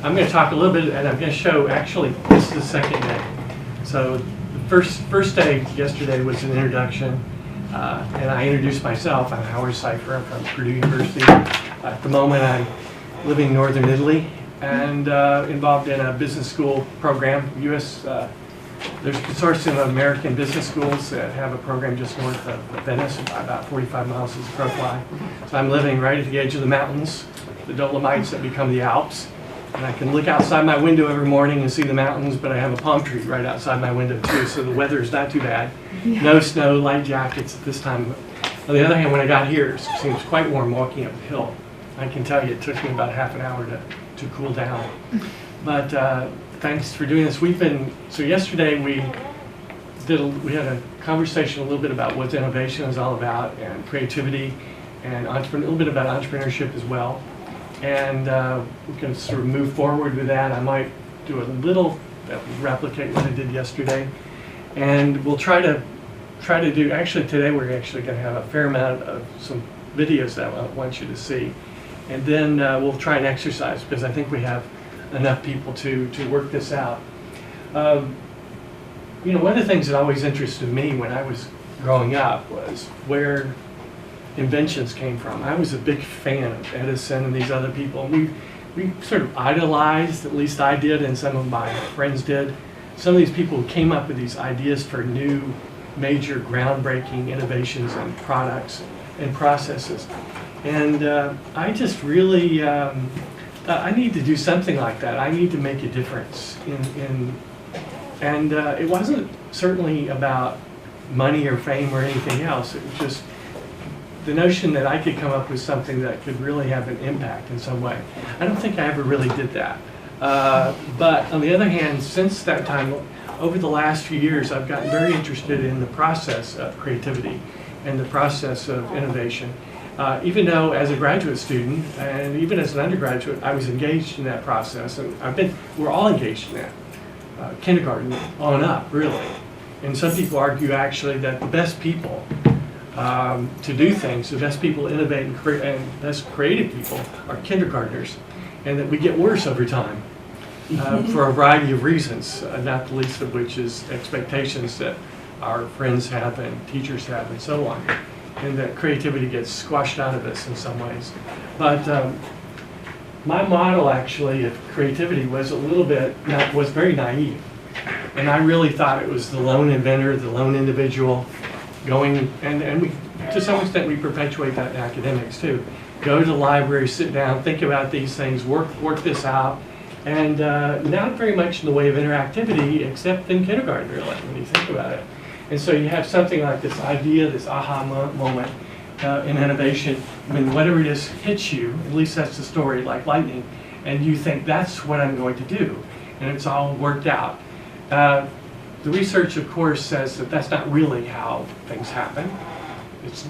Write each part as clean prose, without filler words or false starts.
I'm going to talk a little bit, and I'm going to show, actually, this is the second day. So the first day yesterday was an introduction, and I introduced myself. I'm Howard Sypher. I'm from Purdue University. At the moment, I'm living in northern Italy and involved in a business school program. There's a consortium of American business schools that have a program just north of Venice, about 45 miles as a crow fly. So I'm living right at the edge of the mountains, the Dolomites that become the Alps. And I can look outside my window every morning and see the mountains, but I have a palm tree right outside my window too, so the weather is not too bad. Yeah. No snow, light jackets at this time. On the other hand, when I got here, it seems quite warm walking up the hill. I can tell you it took me about half an hour to cool down. But thanks for doing this. So yesterday we had a conversation a little bit about what innovation is all about, and creativity, and a little bit about entrepreneurship as well. And we can sort of move forward with that. I might do a little that will replicate what I did yesterday, and we'll try to do. Actually, today we're actually going to have a fair amount of some videos that I want you to see, and then we'll try and exercise, because I think we have enough people to work this out. You know, one of the things that always interested me when I was growing up was where inventions came from. I was a big fan of Edison and these other people. We sort of idolized, at least I did, and some of my friends did, some of these people who came up with these ideas for new, major, groundbreaking innovations and products and processes. And I just really I need to do something like that. I need to make a difference and it wasn't certainly about money or fame or anything else. It was just the notion that I could come up with something that could really have an impact in some way. I don't think I ever really did that. But on the other hand, since that time, over the last few years, I've gotten very interested in the process of creativity and the process of innovation. Even though as a graduate student and even as an undergraduate, I was engaged in that process, and we're all engaged in that. Kindergarten on up, really. And some people argue actually that the best people to do things, the best people to innovate and best creative people are kindergartners, and that we get worse over time for a variety of reasons, not the least of which is expectations that our friends have and teachers have and so on, and that creativity gets squashed out of us in some ways. But my model actually of creativity was was very naive, and I really thought it was the lone inventor, the lone individual, going, and we, to some extent, we perpetuate that in academics too. Go to the library, sit down, think about these things, work this out, and not very much in the way of interactivity, except in kindergarten, really, when you think about it. And so you have something like this idea, this aha moment in innovation, when whatever it is hits you, at least that's the story, like lightning, and you think, that's what I'm going to do, and it's all worked out. The research, of course, says that that's not really how things happen.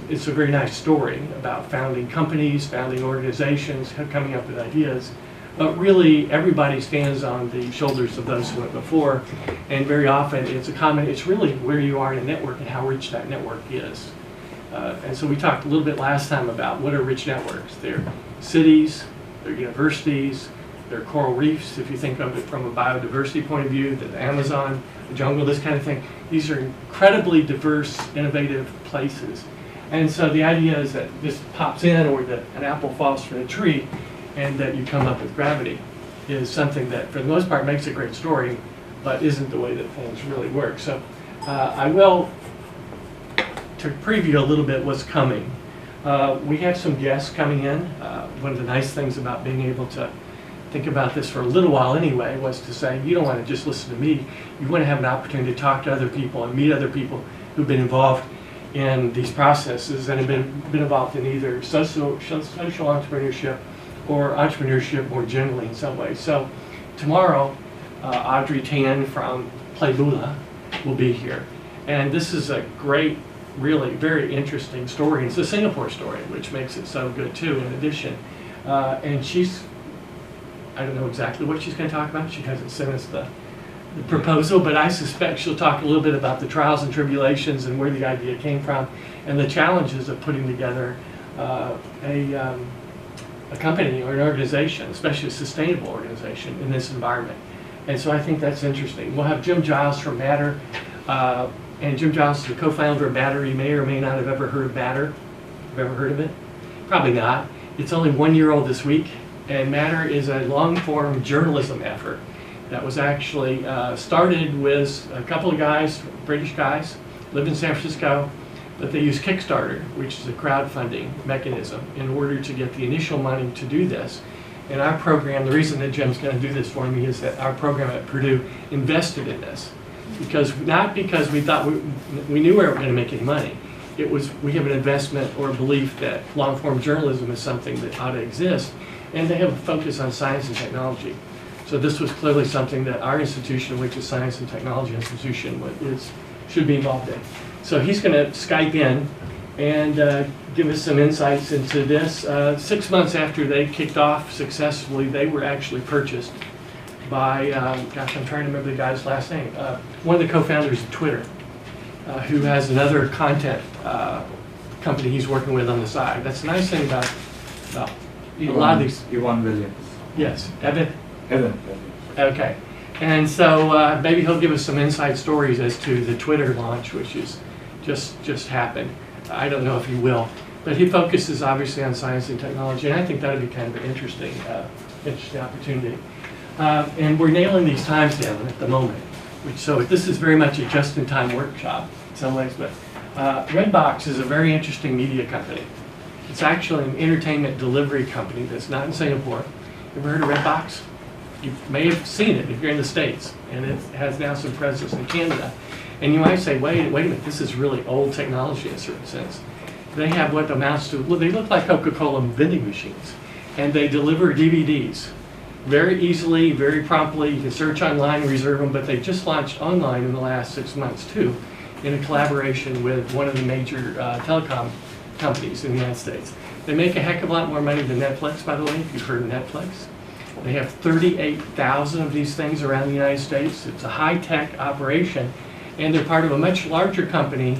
It's a very nice story about founding companies, founding organizations, coming up with ideas, but really everybody stands on the shoulders of those who went before, and very often it's really where you are in a network and how rich that network is. And so we talked a little bit last time about what are rich networks. They're cities, they're universities, they're coral reefs, if you think of it from a biodiversity point of view, the Amazon, the jungle, this kind of thing. These are incredibly diverse, innovative places. And so the idea is that this pops in, or that an apple falls from a tree, and that you come up with gravity, is something that, for the most part, makes a great story, but isn't the way that things really work. So I will, to preview a little bit what's coming. We have some guests coming in. One of the nice things about being able to think about this for a little while anyway was to say, you don't want to just listen to me. You want to have an opportunity to talk to other people and meet other people who've been involved in these processes and have been involved in either social entrepreneurship or entrepreneurship more generally in some ways. So tomorrow, Audrey Tan from Playbula will be here. And this is a great, really very interesting story. It's a Singapore story, which makes it so good too, in addition. And I don't know exactly what she's going to talk about. She hasn't sent us the proposal, but I suspect she'll talk a little bit about the trials and tribulations and where the idea came from, and the challenges of putting together a a company or an organization, especially a sustainable organization in this environment. And so I think that's interesting. We'll have Jim Giles from Matter, and Jim Giles is the co-founder of Matter. You may or may not have ever heard of Matter. Have ever heard of it? Probably not. It's only 1 year old this week, and Matter is a long-form journalism effort that was actually started with a couple of guys, British guys, lived in San Francisco, but they use Kickstarter, which is a crowdfunding mechanism, in order to get the initial money to do this. And our program, the reason that Jim's going to do this for me is that our program at Purdue invested in this. Not because we thought we knew we weren't going to make any money. It was, we have an investment or a belief that long-form journalism is something that ought to exist, and they have a focus on science and technology. So this was clearly something that our institution, which is Science and Technology Institution, should be involved in. So he's going to Skype in and give us some insights into this. 6 months after they kicked off successfully, they were actually purchased by, gosh, I'm trying to remember the guy's last name, one of the co-founders of Twitter, who has another content company he's working with on the side. That's the nice thing about a lot of these. Evan Williams. Yes, Evan? Evan. Okay. And so maybe he'll give us some inside stories as to the Twitter launch, which is just happened. I don't know if he will, but he focuses obviously on science and technology, and I think that would be kind of an interesting opportunity. And we're nailing these times down at the moment. So this is very much a just-in-time workshop in some ways, but Redbox is a very interesting media company. It's actually an entertainment delivery company that's not in Singapore. Ever heard of Redbox? You may have seen it if you're in the States, and it has now some presence in Canada. And you might say, wait a minute, this is really old technology in a certain sense. They have what amounts to, well, they look like Coca-Cola vending machines, and they deliver DVDs very easily, very promptly. You can search online and reserve them, but they just launched online in the last 6 months too, in a collaboration with one of the major telecom companies in the United States. They make a heck of a lot more money than Netflix, by the way, if you've heard of Netflix. They have 38,000 of these things around the United States. It's a high-tech operation, and they're part of a much larger company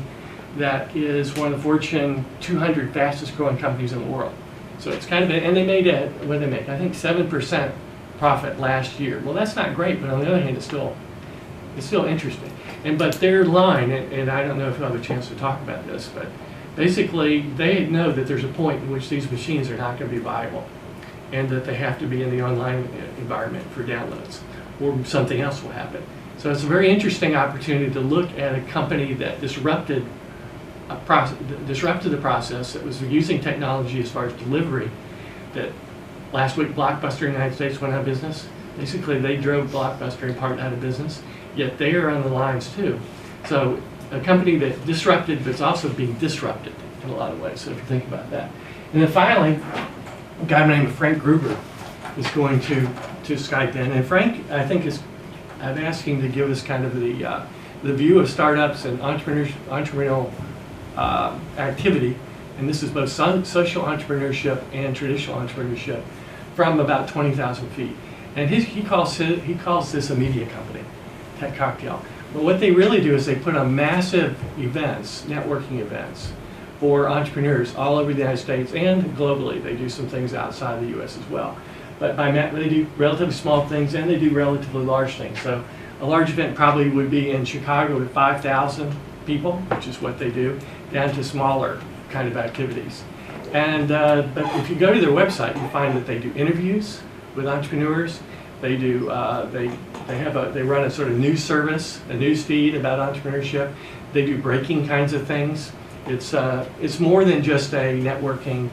that is one of the Fortune 200 fastest growing companies in the world. So it's kind of, and they made what did they make? I think 7% profit last year. Well, that's not great, but on the other hand, it's still interesting. But their line, and I don't know if I'll have a chance to talk about this, but basically they know that there's a point in which these machines are not going to be viable, and that they have to be in the online environment for downloads, or something else will happen. So it's a very interesting opportunity to look at a company that disrupted the process, that was using technology as far as delivery, that last week Blockbuster in the United States went out of business. Basically they drove Blockbuster in part out of business, yet they are on the lines too. So a company that disrupted, but it's also being disrupted in a lot of ways, so if you think about that. And then finally, a guy named Frank Gruber is going to Skype in. And Frank, I think, I'm asking to give us kind of the view of startups and entrepreneurial activity, and this is both social entrepreneurship and traditional entrepreneurship, from about 20,000 feet. And he calls this a media company, Tech Cocktail. But what they really do is they put on massive events, networking events, for entrepreneurs all over the United States and globally. They do some things outside the U.S. as well. But they do relatively small things and they do relatively large things. So a large event probably would be in Chicago with 5,000 people, which is what they do, down to smaller kind of activities. And but if you go to their website, you find that they do interviews with entrepreneurs. They do they run a sort of news service, a news feed about entrepreneurship. They do breaking kinds of things. It's more than just a networking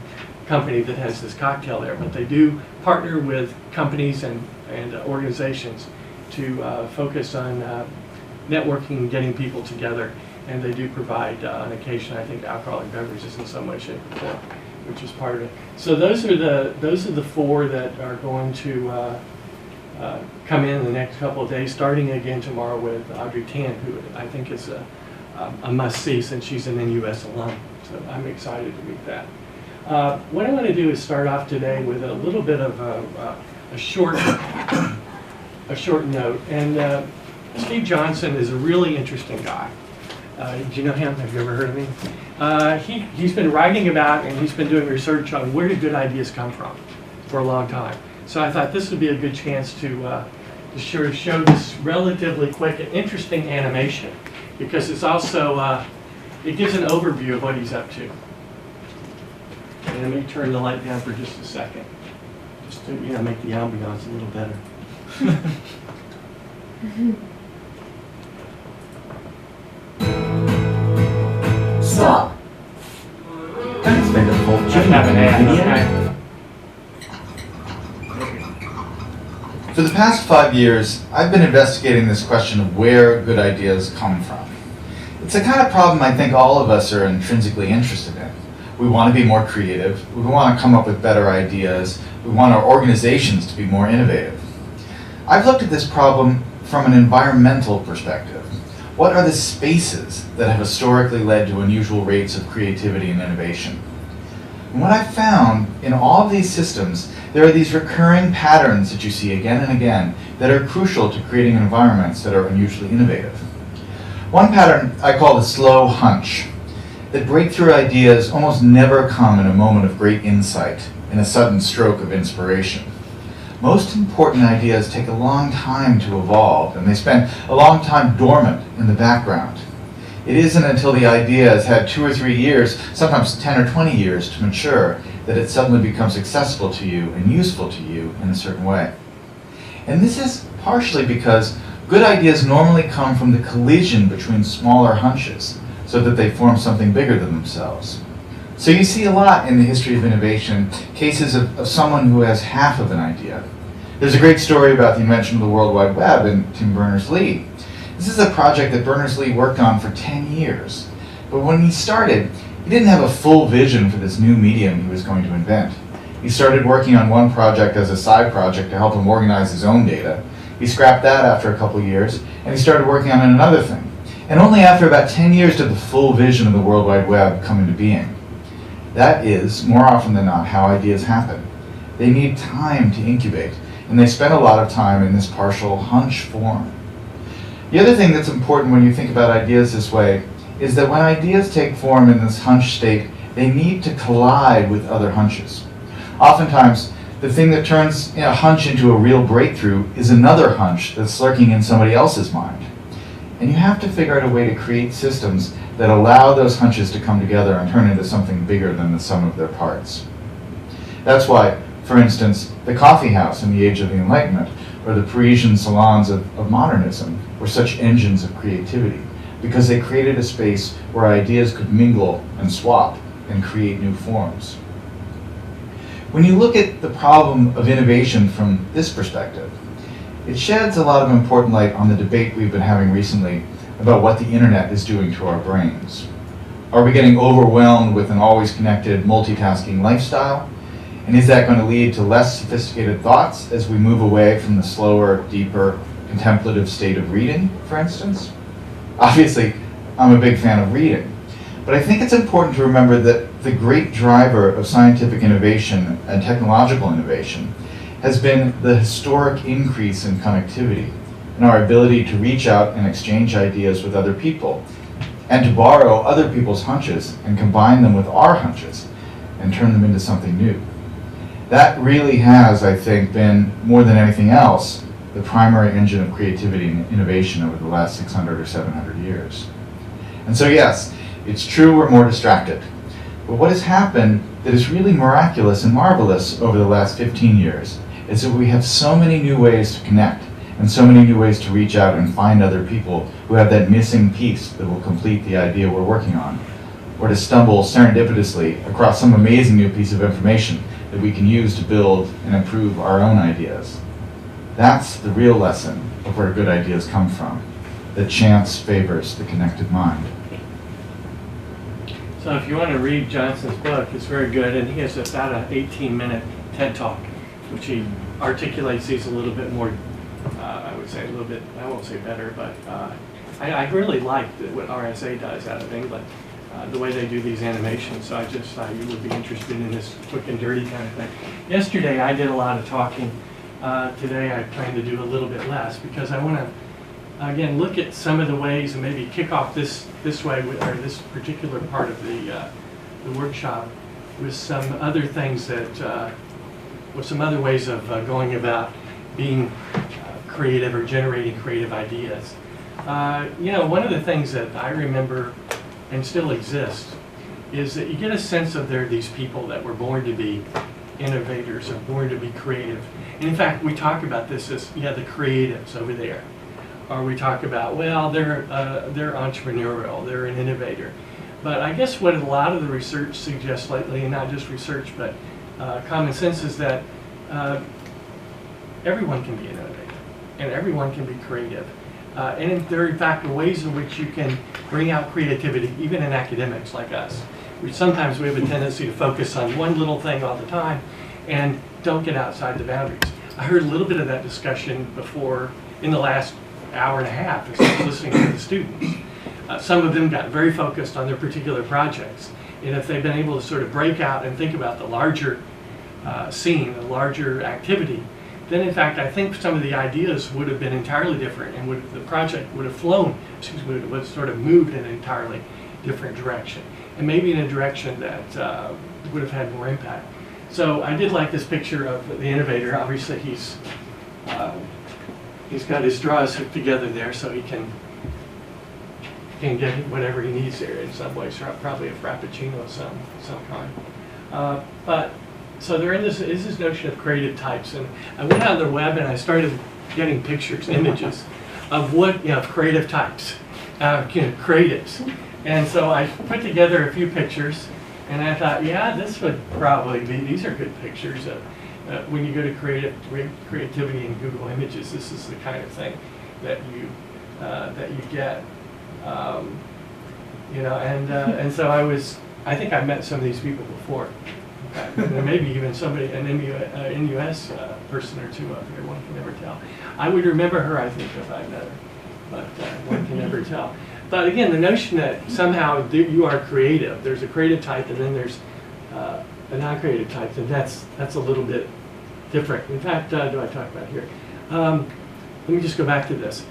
company that has this cocktail there, but they do partner with companies and organizations to focus on networking and getting people together. And they do provide, on occasion, I think, alcoholic beverages in some way, shape, or form, which is part of it. So those are the four that are going to come in the next couple of days, starting again tomorrow with Audrey Tan, who I think is a must-see since she's an NUS alum. So I'm excited to meet that. What I want to do is start off today with a little bit of a short note. And Steve Johnson is a really interesting guy. Do you know him? Have you ever heard of him? He's been writing about and he's been doing research on where do good ideas come from. for a long time. So I thought this would be a good chance to show this relatively quick and interesting animation, because it's also, it gives an overview of what he's up to. And let me turn the light down for just a second, just to make the ambiance a little better. Stop. Thanks, wonderful. I have an ad. For the past 5 years, I've been investigating this question of where good ideas come from. It's a kind of problem I think all of us are intrinsically interested in. We want to be more creative, we want to come up with better ideas, we want our organizations to be more innovative. I've looked at this problem from an environmental perspective. What are the spaces that have historically led to unusual rates of creativity and innovation? And what I've found in all of these systems, there are these recurring patterns that you see again and again that are crucial to creating environments that are unusually innovative. One pattern I call the slow hunch, that breakthrough ideas almost never come in a moment of great insight, in a sudden stroke of inspiration. Most important ideas take a long time to evolve, and they spend a long time dormant in the background. It isn't until the idea has had 2 or 3 years, sometimes 10 or 20 years to mature, that it suddenly becomes accessible to you and useful to you in a certain way. And this is partially because good ideas normally come from the collision between smaller hunches, so that they form something bigger than themselves. So you see a lot in the history of innovation, cases of someone who has half of an idea. There's a great story about the invention of the World Wide Web in Tim Berners-Lee. This is a project that Berners-Lee worked on for 10 years. But when he started, he didn't have a full vision for this new medium he was going to invent. He started working on one project as a side project to help him organize his own data. He scrapped that after a couple of years, and he started working on another thing. And only after about 10 years did the full vision of the World Wide Web come into being. That is, more often than not, how ideas happen. They need time to incubate, and they spend a lot of time in this partial hunch form. The other thing that's important when you think about ideas this way is that when ideas take form in this hunch state, they need to collide with other hunches. Oftentimes, the thing that turns a hunch into a real breakthrough is another hunch that's lurking in somebody else's mind. And you have to figure out a way to create systems that allow those hunches to come together and turn into something bigger than the sum of their parts. That's why, for instance, the coffee house in the age of the Enlightenment, or the Parisian salons of modernism, were such engines of creativity, because they created a space where ideas could mingle and swap and create new forms. When you look at the problem of innovation from this perspective, it sheds a lot of important light on the debate we've been having recently about what the internet is doing to our brains. Are we getting overwhelmed with an always connected, multitasking lifestyle? And is that going to lead to less sophisticated thoughts as we move away from the slower, deeper, contemplative state of reading, for instance? Obviously, I'm a big fan of reading, but I think it's important to remember that the great driver of scientific innovation and technological innovation has been the historic increase in connectivity and our ability to reach out and exchange ideas with other people, and to borrow other people's hunches and combine them with our hunches and turn them into something new. That really has, I think, been, more than anything else, the primary engine of creativity and innovation over the last 600 or 700 years. And so yes, it's true we're more distracted. But what has happened that is really miraculous and marvelous over the last 15 years is that we have so many new ways to connect and so many new ways to reach out and find other people who have that missing piece that will complete the idea we're working on, or to stumble serendipitously across some amazing new piece of information that we can use to build and improve our own ideas. That's the real lesson of where good ideas come from, that chance favors the connected mind. So if you want to read Johnson's book, it's very good, and he has about an 18-minute TED Talk, which he articulates these a little bit more, I would say a little bit, I won't say better, but I really like what RSA does out of England, the way they do these animations. So I just thought you would be interested in this quick and dirty kind of thing. Yesterday I did a lot of talking. Today I plan to do a little bit less, because I want to, again, look at some of the ways and maybe kick off this way, or this particular part of the workshop with some other things that some other ways of going about being creative or generating creative ideas. You know, one of the things that I remember and still exists is that you get a sense of there are these people that were born to be innovators or born to be creative. And in fact, we talk about this as, yeah, the creatives over there. Or we talk about, well, they're entrepreneurial, they're an innovator. But I guess what a lot of the research suggests lately, and not just research, but common sense, is that everyone can be an innovator, and everyone can be creative. And there are, in fact, ways in which you can bring out creativity, even in academics like us. Sometimes we have a tendency to focus on one little thing all the time and don't get outside the boundaries. I heard a little bit of that discussion before in the last hour and a half as I was listening to the students. Some of them got very focused on their particular projects. And if they've been able to sort of break out and think about the larger scene, the larger activity, then in fact I think some of the ideas would have been entirely different, and the project would have flown, would have sort of moved in an entirely different direction. And maybe in a direction that would have had more impact. So I did like this picture of the innovator. Obviously he's got his straws hooked together there so he can get whatever he needs there. In some ways, probably a frappuccino of some kind. But so there is this notion of creative types, and I went on the web and I started getting pictures, images of what, you know, creative types, creatives. And so I put together a few pictures, and I thought, yeah, this would probably be, these are good pictures of, when you go to creativity in Google Images, this is the kind of thing that you get. You know, and so I think I've met some of these people before. And maybe even somebody, an NUS person or two up here, one can never tell. I would remember her, I think, if I met her, but one can never tell. But again, the notion that somehow you are creative, there's a creative type and then there's a non-creative type, and that's a little bit different. In fact, do I talk about here? Let me just go back to this.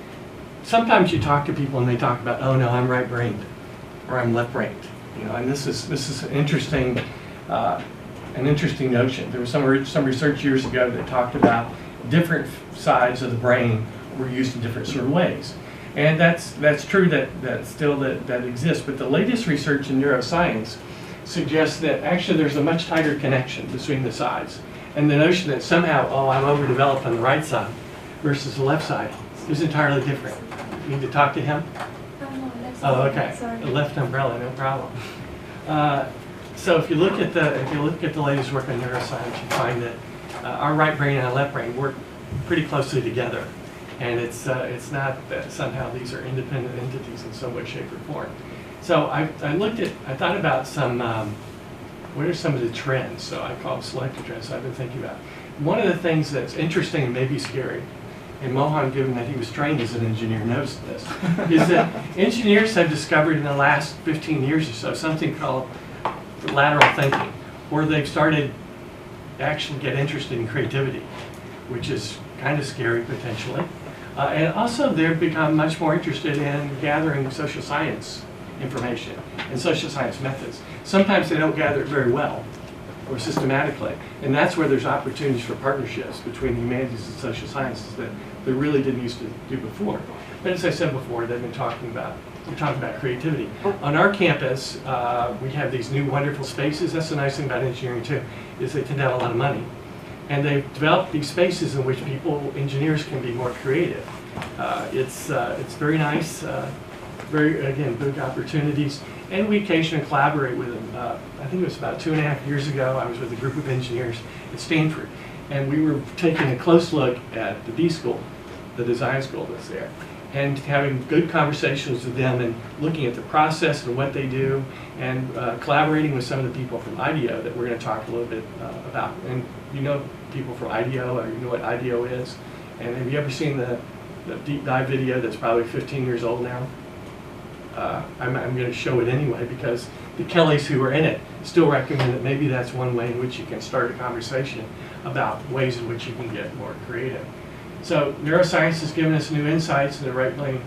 Sometimes you talk to people and they talk about, oh no, I'm right-brained or I'm left-brained. You know, and this is an interesting notion. There was some research years ago that talked about different sides of the brain were used in different sort of ways. And that's true that still exists. But the latest research in neuroscience suggests that actually there's a much tighter connection between the sides. And the notion that somehow, oh, I'm overdeveloped on the right side versus the left side is entirely different. You need to talk to him? No, left Oh, side. okay. Sorry. The left umbrella, no problem. So if you look at the latest work on neuroscience, you find that our right brain and our left brain work pretty closely together, and it's not that somehow these are independent entities in some way, shape, or form. So I thought about what are some of the trends? So I call them selective trends. So I've been thinking about one of the things that's interesting and maybe scary. And Mohan, given that he was trained as an engineer, knows this, is that engineers have discovered in the last 15 years or so something called lateral thinking, where they've started to actually get interested in creativity, which is kind of scary potentially. And also they've become much more interested in gathering social science information and social science methods. Sometimes they don't gather it very well or systematically, and that's where there's opportunities for partnerships between the humanities and social sciences that they really didn't used to do before. But as I said before, we're talking about creativity. On our campus, we have these new wonderful spaces. That's the nice thing about engineering too, is they tend to have a lot of money. And they've developed these spaces in which engineers can be more creative. It's very nice, again, big opportunities. And we occasionally collaborate with them. I think it was about 2.5 years ago, I was with a group of engineers at Stanford. And we were taking a close look at the D school, the design school that's there, and having good conversations with them and looking at the process and what they do, and collaborating with some of the people from IDEO that we're going to talk a little bit about. And you know people from IDEO, or you know what IDEO is. And have you ever seen the deep dive video that's probably 15 years old now? I'm going to show it anyway because the Kellys who were in it still recommend that maybe that's one way in which you can start a conversation about ways in which you can get more creative. So neuroscience has given us new insights in the right brain,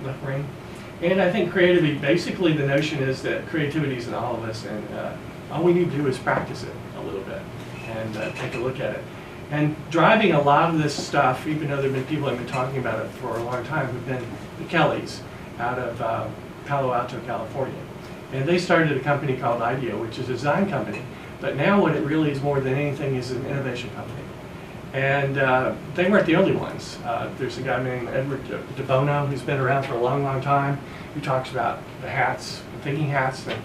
left brain. And I think creativity, basically the notion is that creativity is in all of us, and all we need to do is practice it a little bit. and take a look at it. And driving a lot of this stuff, even though there have been people that have been talking about it for a long time, have been the Kellys out of Palo Alto, California. And they started a company called IDEO, which is a design company. But now what it really is more than anything is an innovation company. And they weren't the only ones. There's a guy named Edward De Bono who's been around for a long, long time, who talks about the hats, the thinking hats. And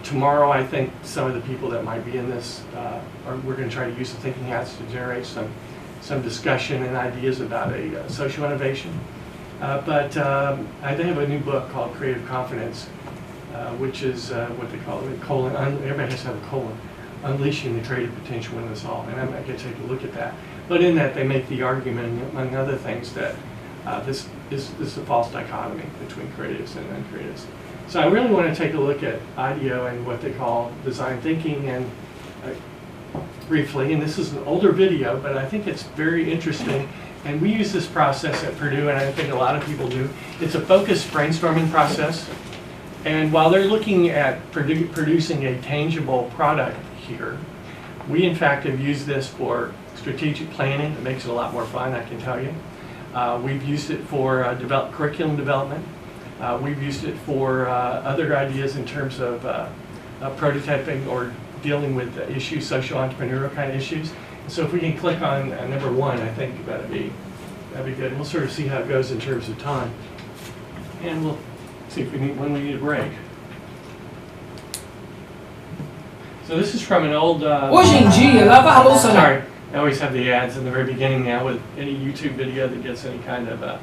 tomorrow, I think some of the people that might be in this, we're going to try to use the thinking hats to generate some discussion and ideas about a social innovation. But they have a new book called Creative Confidence, which is what they call it, colon, everybody has to have a colon, unleashing the creative potential in us all. And I'm going to take a look at that. But in that, they make the argument, among other things, that this is a false dichotomy between creatives and uncreatives. So I really want to take a look at IDEO and what they call design thinking, and briefly, and this is an older video, but I think it's very interesting. And we use this process at Purdue, and I think a lot of people do. It's a focused brainstorming process. And while they're looking at producing a tangible product here, we in fact have used this for strategic planning. It makes it a lot more fun, I can tell you. We've used it for curriculum development. We've used it for other ideas in terms of prototyping or dealing with issues, social entrepreneurial kind of issues. So if we can click on number 1, I think that'd be good. And we'll sort of see how it goes in terms of time. And we'll see if when we need a break. So this is from an old... sorry, I always have the ads in the very beginning now with any YouTube video that gets any kind of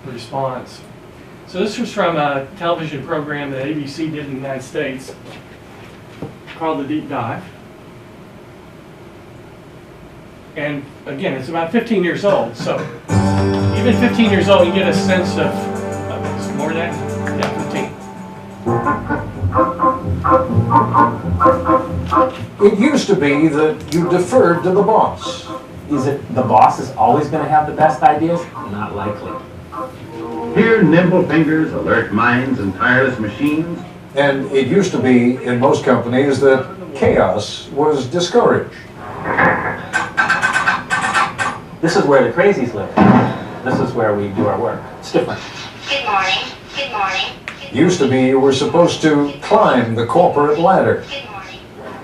response. So this was from a television program that ABC did in the United States called The Deep Dive. And again, it's about 15 years old, so even 15 years old, you get a sense of more than that? Yeah, 15. It used to be that you deferred to the boss. Is it the boss is always going to have the best ideas? Not likely. Here, nimble fingers, alert minds, and tireless machines. And it used to be in most companies that chaos was discouraged. This is where the crazies live. This is where we do our work. It's different. Good morning. Good morning. Used to be you were supposed to climb the corporate ladder. Good morning.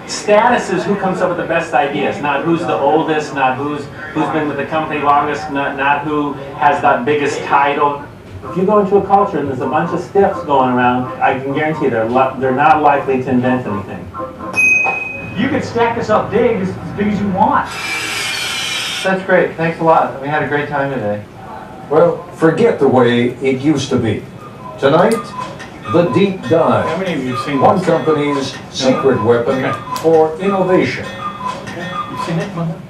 Status is who comes up with the best ideas, not who's the oldest, not who's been with the company longest, not who has that biggest title. If you go into a culture and there's a bunch of stiffs going around, I can guarantee they're not likely to invent anything. You can stack this up big as you want. That's great. Thanks a lot. We had a great time today. Well, forget the way it used to be. Tonight, the deep dive. How many of you have seen One this? company's secret weapon for innovation. You've seen it, Mother?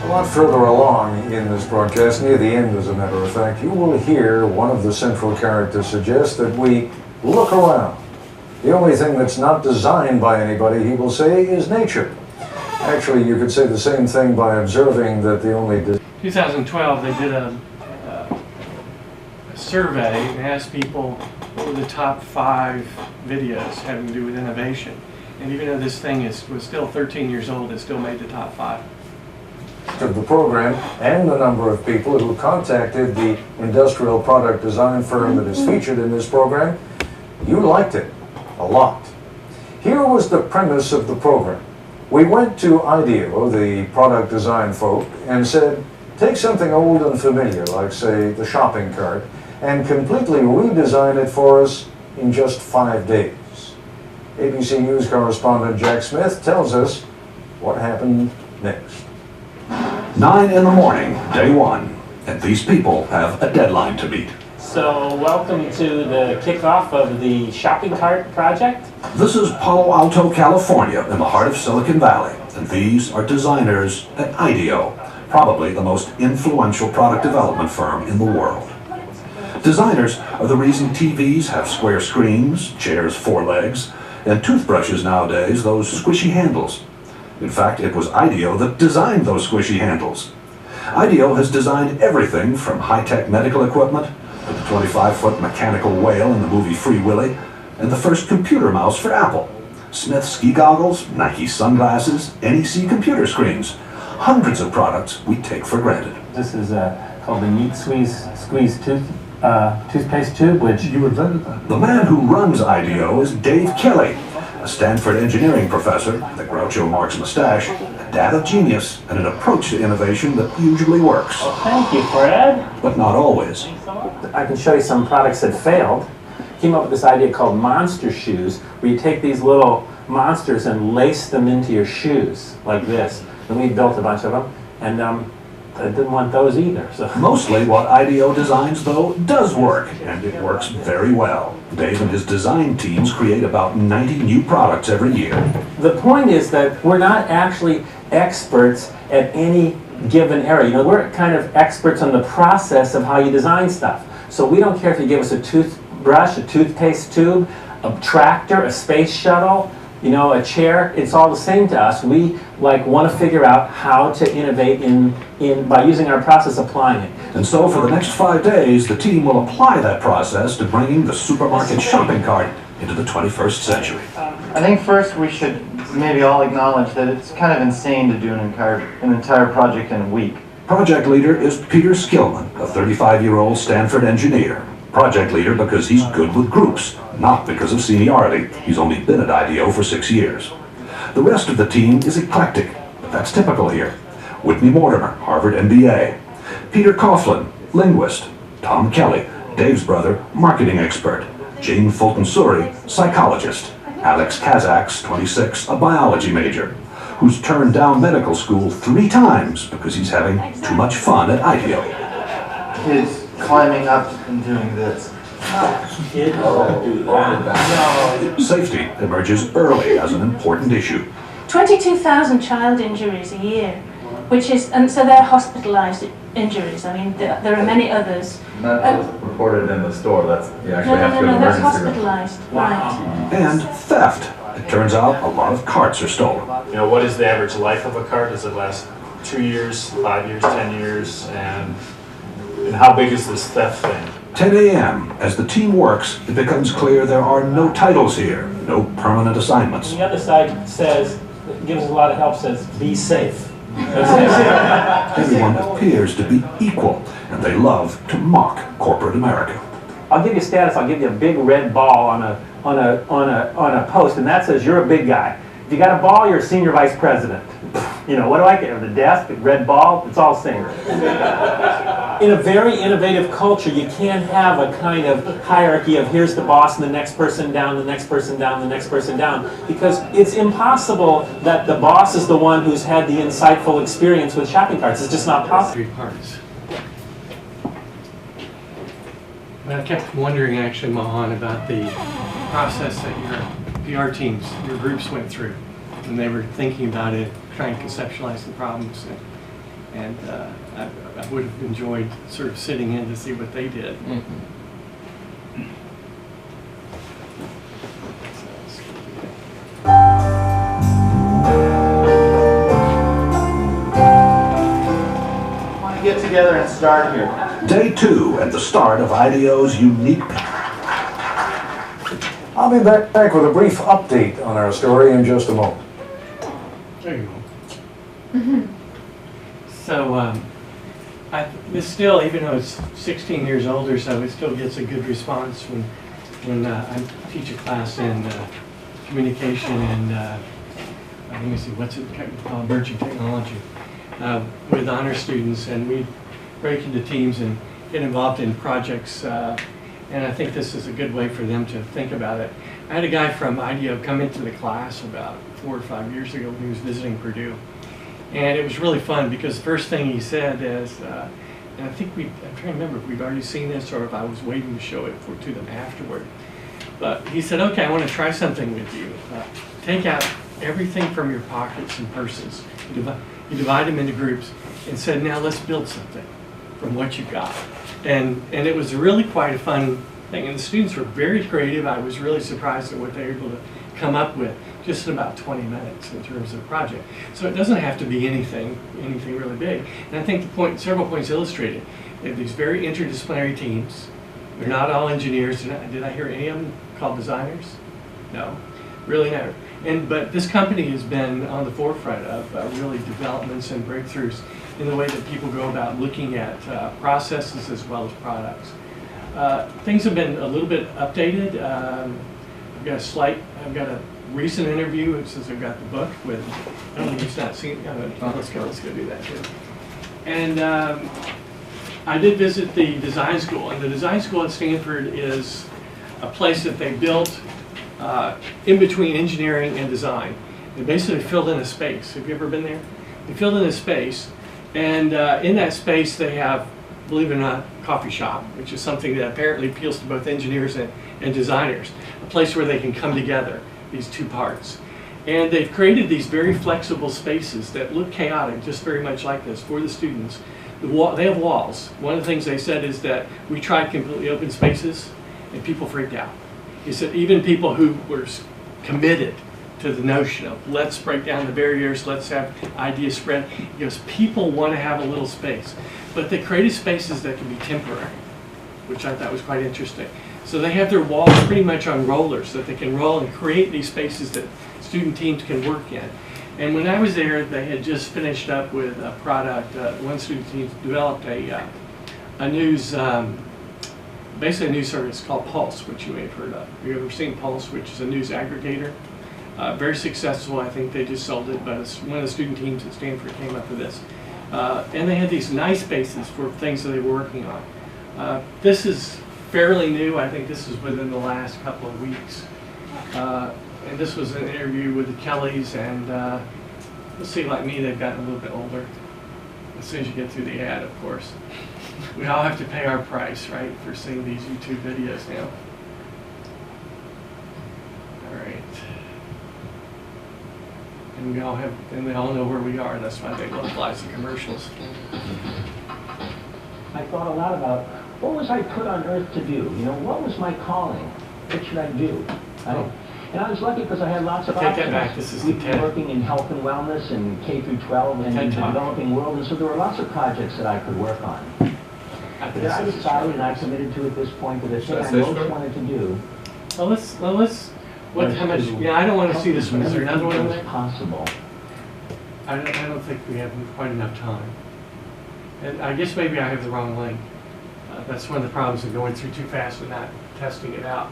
A lot further along in this broadcast, near the end as a matter of fact, you will hear one of the central characters suggest that we look around. The only thing that's not designed by anybody, he will say, is nature. Actually, you could say the same thing by observing that the only... 2012, they did a survey and asked people what were the top 5 videos having to do with innovation. And even though this thing was still 13 years old, it still made the top 5. of the program and the number of people who contacted the industrial product design firm that is featured in this program, you liked it a lot. Here was the premise of the program. We went to IDEO, the product design folk, and said, take something old and familiar, like, say, the shopping cart, and completely redesign it for us in just 5 days. ABC News correspondent Jack Smith tells us what happened next. 9 in the morning, day 1, and these people have a deadline to meet. So welcome to the kickoff of the shopping cart project. This is Palo Alto, California, in the heart of Silicon Valley, and these are designers at IDEO, probably the most influential product development firm in the world. Designers are the reason TVs have square screens, chairs 4 legs, and toothbrushes nowadays those squishy handles. In fact, it was IDEO that designed those squishy handles. IDEO has designed everything from high-tech medical equipment to the 25-foot mechanical whale in the movie Free Willy, and the first computer mouse for Apple. Smith ski goggles, Nike sunglasses, NEC computer screens. Hundreds of products we take for granted. This is called the Neat Squeeze toothpaste tube, which you invented that. The man who runs IDEO is Dave Kelly, a Stanford engineering professor, the Groucho Marx mustache, a data genius, and an approach to innovation that usually works. Well, thank you, Fred. But not always. I can show you some products that failed. Came up with this idea called monster shoes, where you take these little monsters and lace them into your shoes, like this. And we built a bunch of them, and I didn't want those either. So. Mostly what IDEO designs, though, does work, and it works very well. Dave and his design teams create about 90 new products every year. The point is that we're not actually experts at any given area. You know, we're kind of experts on the process of how you design stuff. So we don't care if you give us a toothbrush, a toothpaste tube, a tractor, a space shuttle, you know, a chair. It's all the same to us. We want to figure out how to innovate by using our process, applying it. And so for the next 5 days, the team will apply that process to bringing the supermarket shopping cart into the 21st century. I think first we should maybe all acknowledge that it's kind of insane to do an entire project in a week. Project leader is Peter Skillman, a 35-year-old Stanford engineer. Project leader because he's good with groups, not because of seniority. He's only been at IDEO for 6 years. The rest of the team is eclectic, but that's typical here. Whitney Mortimer, Harvard MBA. Peter Coughlin, linguist. Tom Kelly, Dave's brother, marketing expert. Jane Fulton-Suri, psychologist. Alex Kazaks, 26, a biology major, who's turned down medical school 3 times because he's having too much fun at IDEO. Kids climbing up and doing this. Safety emerges early as an important issue. 22,000 child injuries a year, and so they're hospitalized injuries. I mean, there are many others. Not reported in the store, that's, you actually have to go to No, that's emergency room. hospitalized, right. And theft. It turns out a lot of carts are stolen. You know, what is the average life of a cart? Does it last 2 years, 5 years, 10 years? And how big is this theft thing? 10 a.m. As the team works, it becomes clear there are no titles here, no permanent assignments. The other side says, gives us a lot of help, says, be safe. Everyone appears to be equal, and they love to mock corporate America. I'll give you status. I'll give you a big red ball on a post, and that says you're a big guy. If you got a ball, you're a senior vice president. You know, what do I get? The desk, the red ball, it's all the same. In a very innovative culture, you can't have a kind of hierarchy of here's the boss and the next person down, the next person down, the next person down, because it's impossible that the boss is the one who's had the insightful experience with shopping carts. It's just not possible. 3 parts. But I kept wondering, actually, Mohan, about the process that your PR teams, your groups went through when they were thinking about it, trying to conceptualize the problems. And I would have enjoyed sort of sitting in to see what they did. I want to get together and start here. Day 2 and the start of IDEO's unique. I'll be back with a brief update on our story in just a moment. There you go. So, it's still, even though it's 16 years old or so, it still gets a good response when I teach a class in communication and, let me see, what's it called, emerging technology, with honor students, and we break into teams and get involved in projects, and I think this is a good way for them to think about it. I had a guy from IDEO come into the class about 4 or 5 years ago when he was visiting Purdue. And it was really fun because the first thing he said is, and I think I'm trying to remember if we'd already seen this or if I was waiting to show it to them afterward. But he said, okay, I want to try something with you. Take out everything from your pockets and purses. You divide them into groups and said, now let's build something from what you got. And it was really quite a fun thing. And the students were very creative. I was really surprised at what they were able to come up with just in about 20 minutes in terms of project. So it doesn't have to be anything really big. And I think several points illustrated. They have these very interdisciplinary teams. They're not all engineers. Did I hear any of them called designers? No, really never. But this company has been on the forefront of really developments and breakthroughs in the way that people go about looking at processes as well as products. Things have been a little bit updated. I've got a recent interview since I've got the book with, I don't know if you've not seen it. Let's go do that too. And I did visit the design school, and the design school at Stanford is a place that they built in between engineering and design. They basically filled in a space. Have you ever been there? They filled in a space, and in that space they have, believe it or not, coffee shop, which is something that apparently appeals to both engineers and designers. A place where they can come together, these two parts. And they've created these very flexible spaces that look chaotic, just very much like this, for the students. They have walls. One of the things they said is that we tried completely open spaces, and people freaked out. He said even people who were committed to the notion of let's break down the barriers, let's have ideas spread, because people want to have a little space. But they created spaces that can be temporary, which I thought was quite interesting. So they have their walls pretty much on rollers that they can roll and create these spaces that student teams can work in. And when I was there, they had just finished up with a product. One student team developed a news, basically a news service called Pulse, which you may have heard of. Have you ever seen Pulse, which is a news aggregator? Very successful. I think they just sold it, but one of the student teams at Stanford came up with this. And they had these nice spaces for things that they were working on. This is fairly new. I think this is within the last couple of weeks. And this was an interview with the Kellys, and let's see, like me, they've gotten a little bit older. As soon as you get through the ad, of course. We all have to pay our price, right, for seeing these YouTube videos now. All right. And they all know where we are. That's why they love lives and commercials. I thought a lot about what was I put on earth to do? You know, what was my calling? What should I do? And I was lucky because I had lots of options. Take that back. This is We've been working in health and wellness and K through 12 and in the developing world, and so there were lots of projects that I could work on. But I decided, and I committed to at this point, that the thing I most wanted to do. Well, how much? Yeah, I don't want to see this one. Is there another one in there? Possible. I don't think we have quite enough time. And I guess maybe I have the wrong link. That's one of the problems of going through too fast and not testing it out.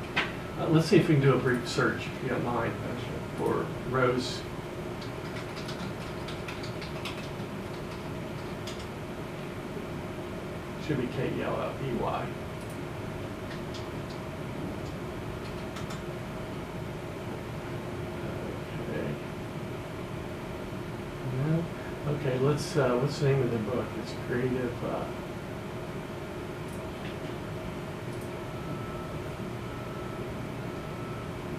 Let's see if we can do a brief search, if you don't mind, for Rose. Should be K-E-L-L-E-Y. Okay, what's the name of the book? It's Creative.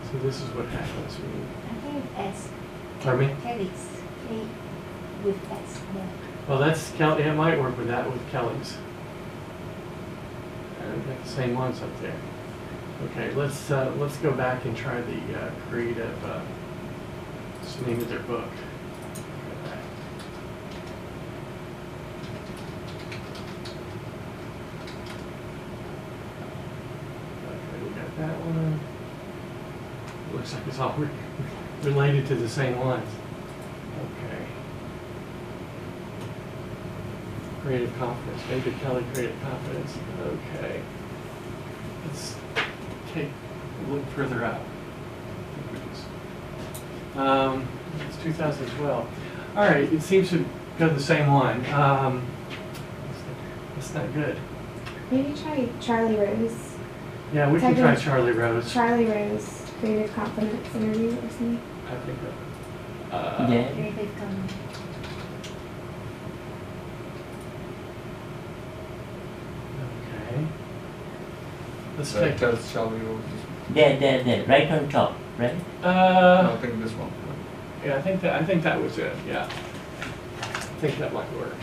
So this is what happens when you. I think S. Pardon me? Kelly's. With S. Yeah. Well, that's Kelly. It might work with that with Kelly's. I've got the same ones up there. Okay, let's go back and try the creative. What's the name of their book? That one looks like it's all related to the same ones. Okay. Creative confidence. David Kelly, creative confidence. Okay. Let's take a look further out. It's 2012. All right. It seems to go to the same one. That's not good. Maybe try Charlie Rose. Yeah, we can try Charlie Rose. Charlie Rose, creative confidence interview or something. I think Yeah. Creative confidence. Okay. Let's take. That's Charlie Rose. There, right on top, right? I think this one. Yeah, I think that was it. Yeah, I think that might work.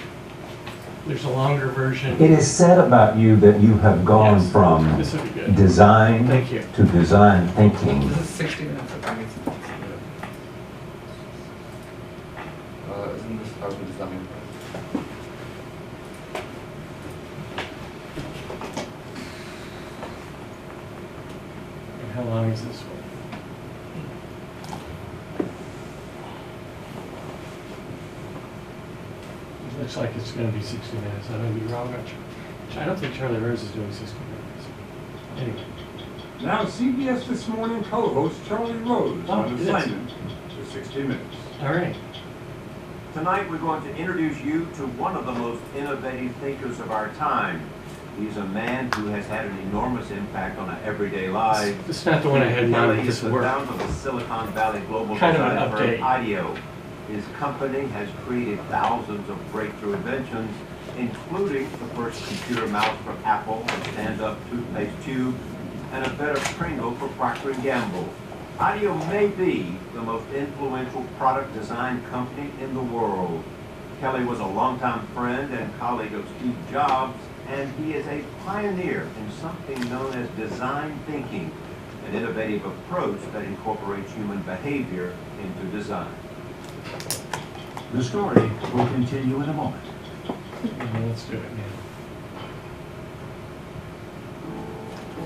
There's a longer version. It is said about you that you have gone Yes, from this would be good. design Thank you. to design thinking. This is 60 minutes, I think. How long is this one? It looks like it's going to be 60 minutes. I may be wrong. I don't think Charlie Rose is doing 60 minutes. Anyway. Now CBS This Morning co-host Charlie Rose on assignment for 60 Minutes. All right. Tonight we're going to introduce you to one of the most innovative thinkers of our time. He's a man who has had an enormous impact on our everyday lives. It's not the one I had in mind, but Kelly is this will the work. founder of the Silicon Valley global Kind of an design firm update. IDEO. His company has created thousands of breakthrough inventions, including the first computer mouse from Apple, a stand-up toothpaste tube, and a better Pringle for Procter & Gamble. IDEO may be the most influential product design company in the world. Kelly was a longtime friend and colleague of Steve Jobs, and he is a pioneer in something known as design thinking, an innovative approach that incorporates human behavior into design. The story will continue in a moment. Let's do it, man.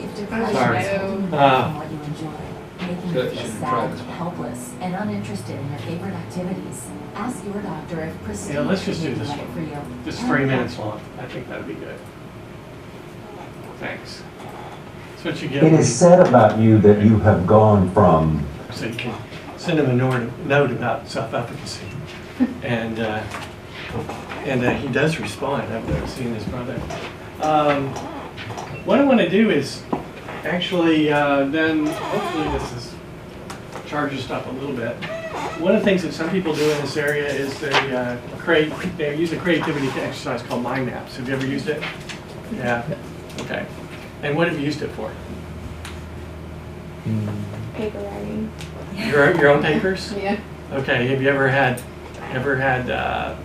If depression Sorry. is holding you Ah. from what you enjoy, making Good, you you feel should sad, try this one. helpless, and uninterested in your favorite activities, ask your doctor if prestige Yeah, let's just do may be this right one. for you. Just And 3 if minutes long. I think that'd be good. Thanks. That's what you get. It when is said about you that you have gone from So you can send him a note about self-efficacy. And he does respond. I've never seen his brother. What I want to do is actually then hopefully this is charges up a little bit. One of the things that some people do in this area is they use a creativity exercise called mind maps. Have you ever used it? Yeah. Okay. And what have you used it for? Paper writing. Your own papers? Yeah. Okay. Have you ever had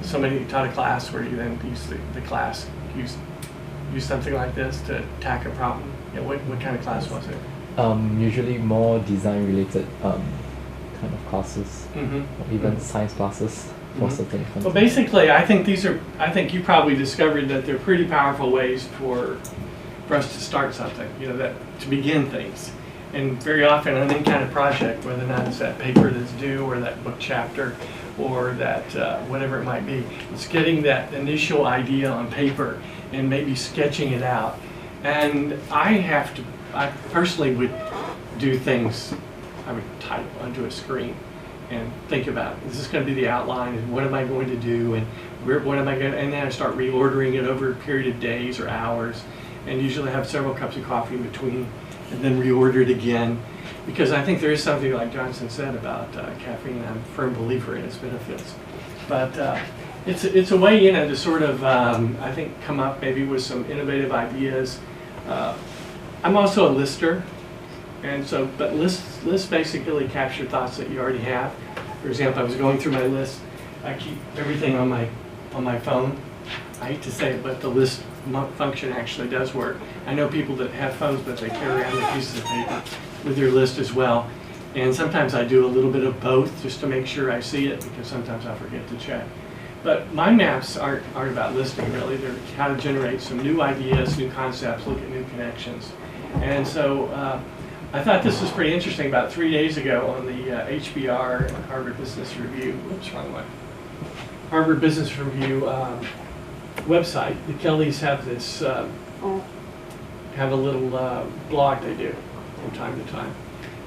somebody who taught a class where you then use the class use something like this to attack a problem? Yeah, what kind of class was it? Usually more design related kind of classes, Mhm. or even Mhm. science classes for Mhm. certain concepts. Well, basically, I think you probably discovered that they're pretty powerful ways for us to start something, that to begin things. And very often on any kind of project, whether or not it's that paper that's due or that book chapter or that whatever it might be, it's getting that initial idea on paper and maybe sketching it out. And I personally would do things, I would type onto a screen and think about, is this going to be the outline, and what am I going to do, and what am I going to, and then I start reordering it over a period of days or hours, and usually have several cups of coffee in between, and then reorder it again, because I think there is something like Johnson said about caffeine. I'm a firm believer in its benefits, but it's a way, to sort of, I think, come up maybe with some innovative ideas. I'm also a lister, and so, but lists basically capture thoughts that you already have. For example, I was going through my list. I keep everything on my phone. I hate to say it, but the list function actually does work. I know people that have phones, but they carry around the pieces of paper with their list as well. And sometimes I do a little bit of both just to make sure I see it, because sometimes I forget to check. But mind maps aren't about listing, really. They're how to generate some new ideas, new concepts, look at new connections. And so I thought this was pretty interesting. About 3 days ago on the HBR, Harvard Business Review, whoops, wrong one, Harvard Business Review website, the Kellys have this, have a little blog they do from time to time.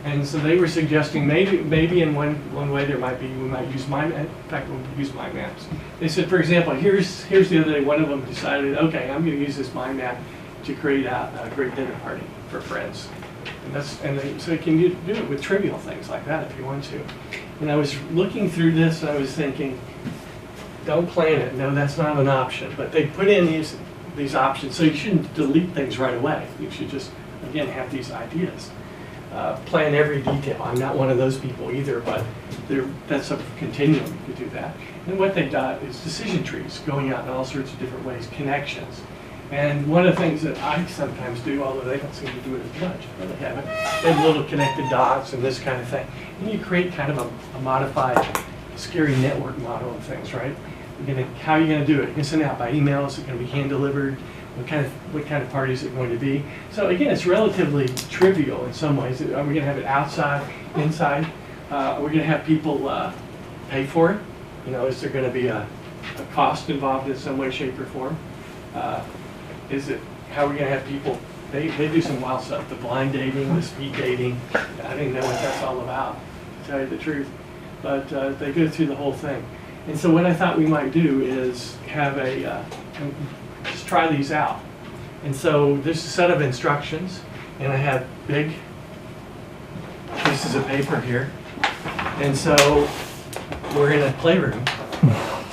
And so they were suggesting maybe in one way we might use mind maps. In fact, we'll use mind maps. They said, for example, here's the other day, one of them decided, okay, I'm going to use this mind map to create a great dinner party for friends. So you can do it with trivial things like that if you want to. And I was looking through this and I was thinking, don't plan it. No, that's not an option. But they put in these options, so you shouldn't delete things right away. You should just, again, have these ideas. Plan every detail. I'm not one of those people either, but that's a continuum. You could do that. And what they've got is decision trees going out in all sorts of different ways, connections. And one of the things that I sometimes do, although they don't seem to do it as much, but they haven't, they have little connected dots and this kind of thing. And you create kind of a modified, scary network model of things, right? How are you going to do it? You can send it out by email. Is it going to be hand delivered? what kind of party is it going to be? So again, it's relatively trivial in some ways. Are we going to have it outside, inside? Are we going to have people pay for it? You know, is there going to be a cost involved in some way, shape, or form? How are we going to have people? They do some wild stuff. The blind dating, the speed dating. I don't even know what that's all about, to tell you the truth. But they go through the whole thing. And so what I thought we might do is have just try these out. And so there's a set of instructions, and I have big pieces of paper here. And so we're in a playroom,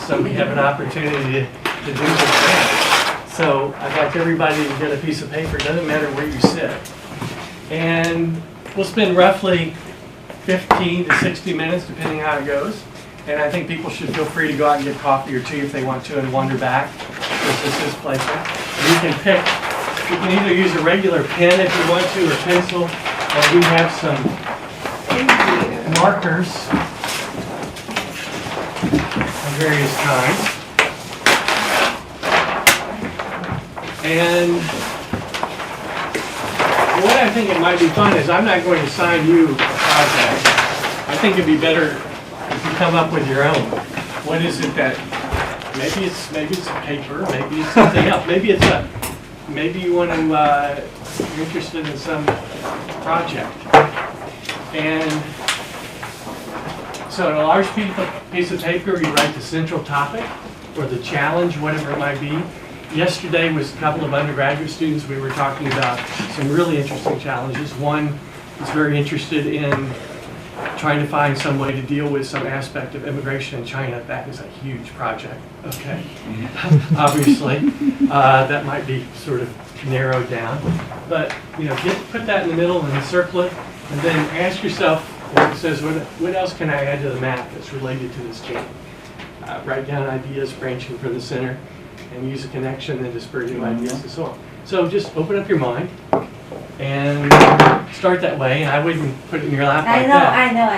so we have an opportunity to do this thing. So I'd like everybody to get a piece of paper, it doesn't matter where you sit. And we'll spend roughly 15 to 60 minutes, depending how it goes. And I think people should feel free to go out and get coffee or tea if they want to and wander back, because this is playful. You can either use a regular pen if you want to, or pencil, or we have some markers of various kinds. And what I think it might be fun is I'm not going to assign you a project. I think it'd be better if you come up with your own. What is it that maybe it's a paper, maybe it's something else, maybe you want to you're interested in some project. And so on a large piece of paper, you write the central topic or the challenge, whatever it might be. Yesterday was a couple of undergraduate students. We were talking about some really interesting challenges. One is very interested in trying to find some way to deal with some aspect of immigration in China. That is a huge project, okay? Obviously, that might be sort of narrowed down. But, you know, put that in the middle and circle it, and then ask yourself, it says, what else can I add to the map that's related to this game? Write down ideas branching from the center, and use a connection and to spur new ideas and so on. So just open up your mind and start that way. I wouldn't put it in your lap like that. I know.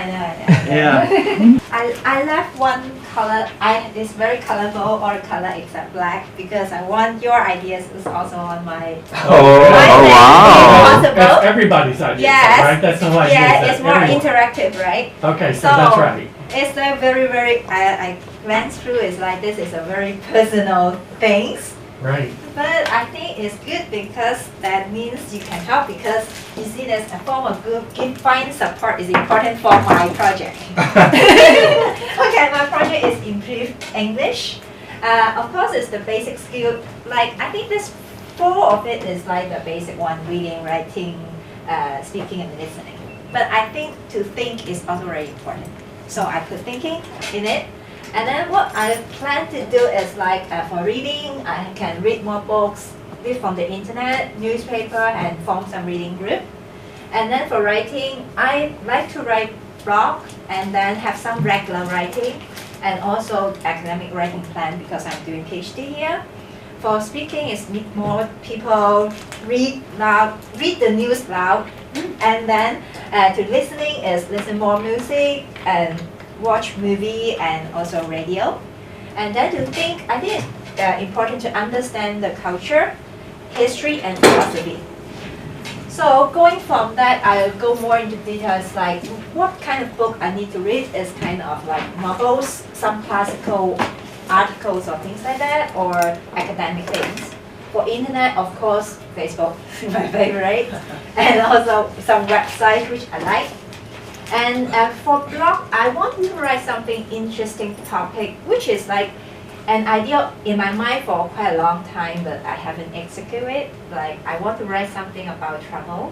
Yeah. I left one color. It's very colorful, all color except black, because I want your ideas is also on my. Wow! That's everybody's idea, yes. Right? That's the idea. Yeah, it's more interactive, right? Okay, so that's right. It's a very. I glanced through. It's like this is a very personal things. Right. But I think it's good because that means you can help, because you see there's a form of group. Find support is important for my project. Okay, my project is improve English. Of course, it's the basic skill. Like I think this 4 of it is like the basic one: reading, writing, speaking, and listening. But I think to think is also very important. So I put thinking in it. And then what I plan to do is like for reading, I can read more books, read from the internet, newspaper, and form some reading group. And then for writing, I like to write blog and then have some regular writing and also academic writing plan because I'm doing PhD here. For speaking, is meet more people, read the news loud, and then to listening is listen more music and watch movie and also radio. And then to think, I think it's important to understand the culture, history, and philosophy. So going from that, I'll go more into details like what kind of book I need to read is kind of like novels, some classical articles or things like that, or academic things. For internet, of course, Facebook, my favorite, and also some websites which I like. And for blog, I want to write something interesting topic, which is like an idea in my mind for quite a long time, but I haven't executed it. Like I want to write something about travel.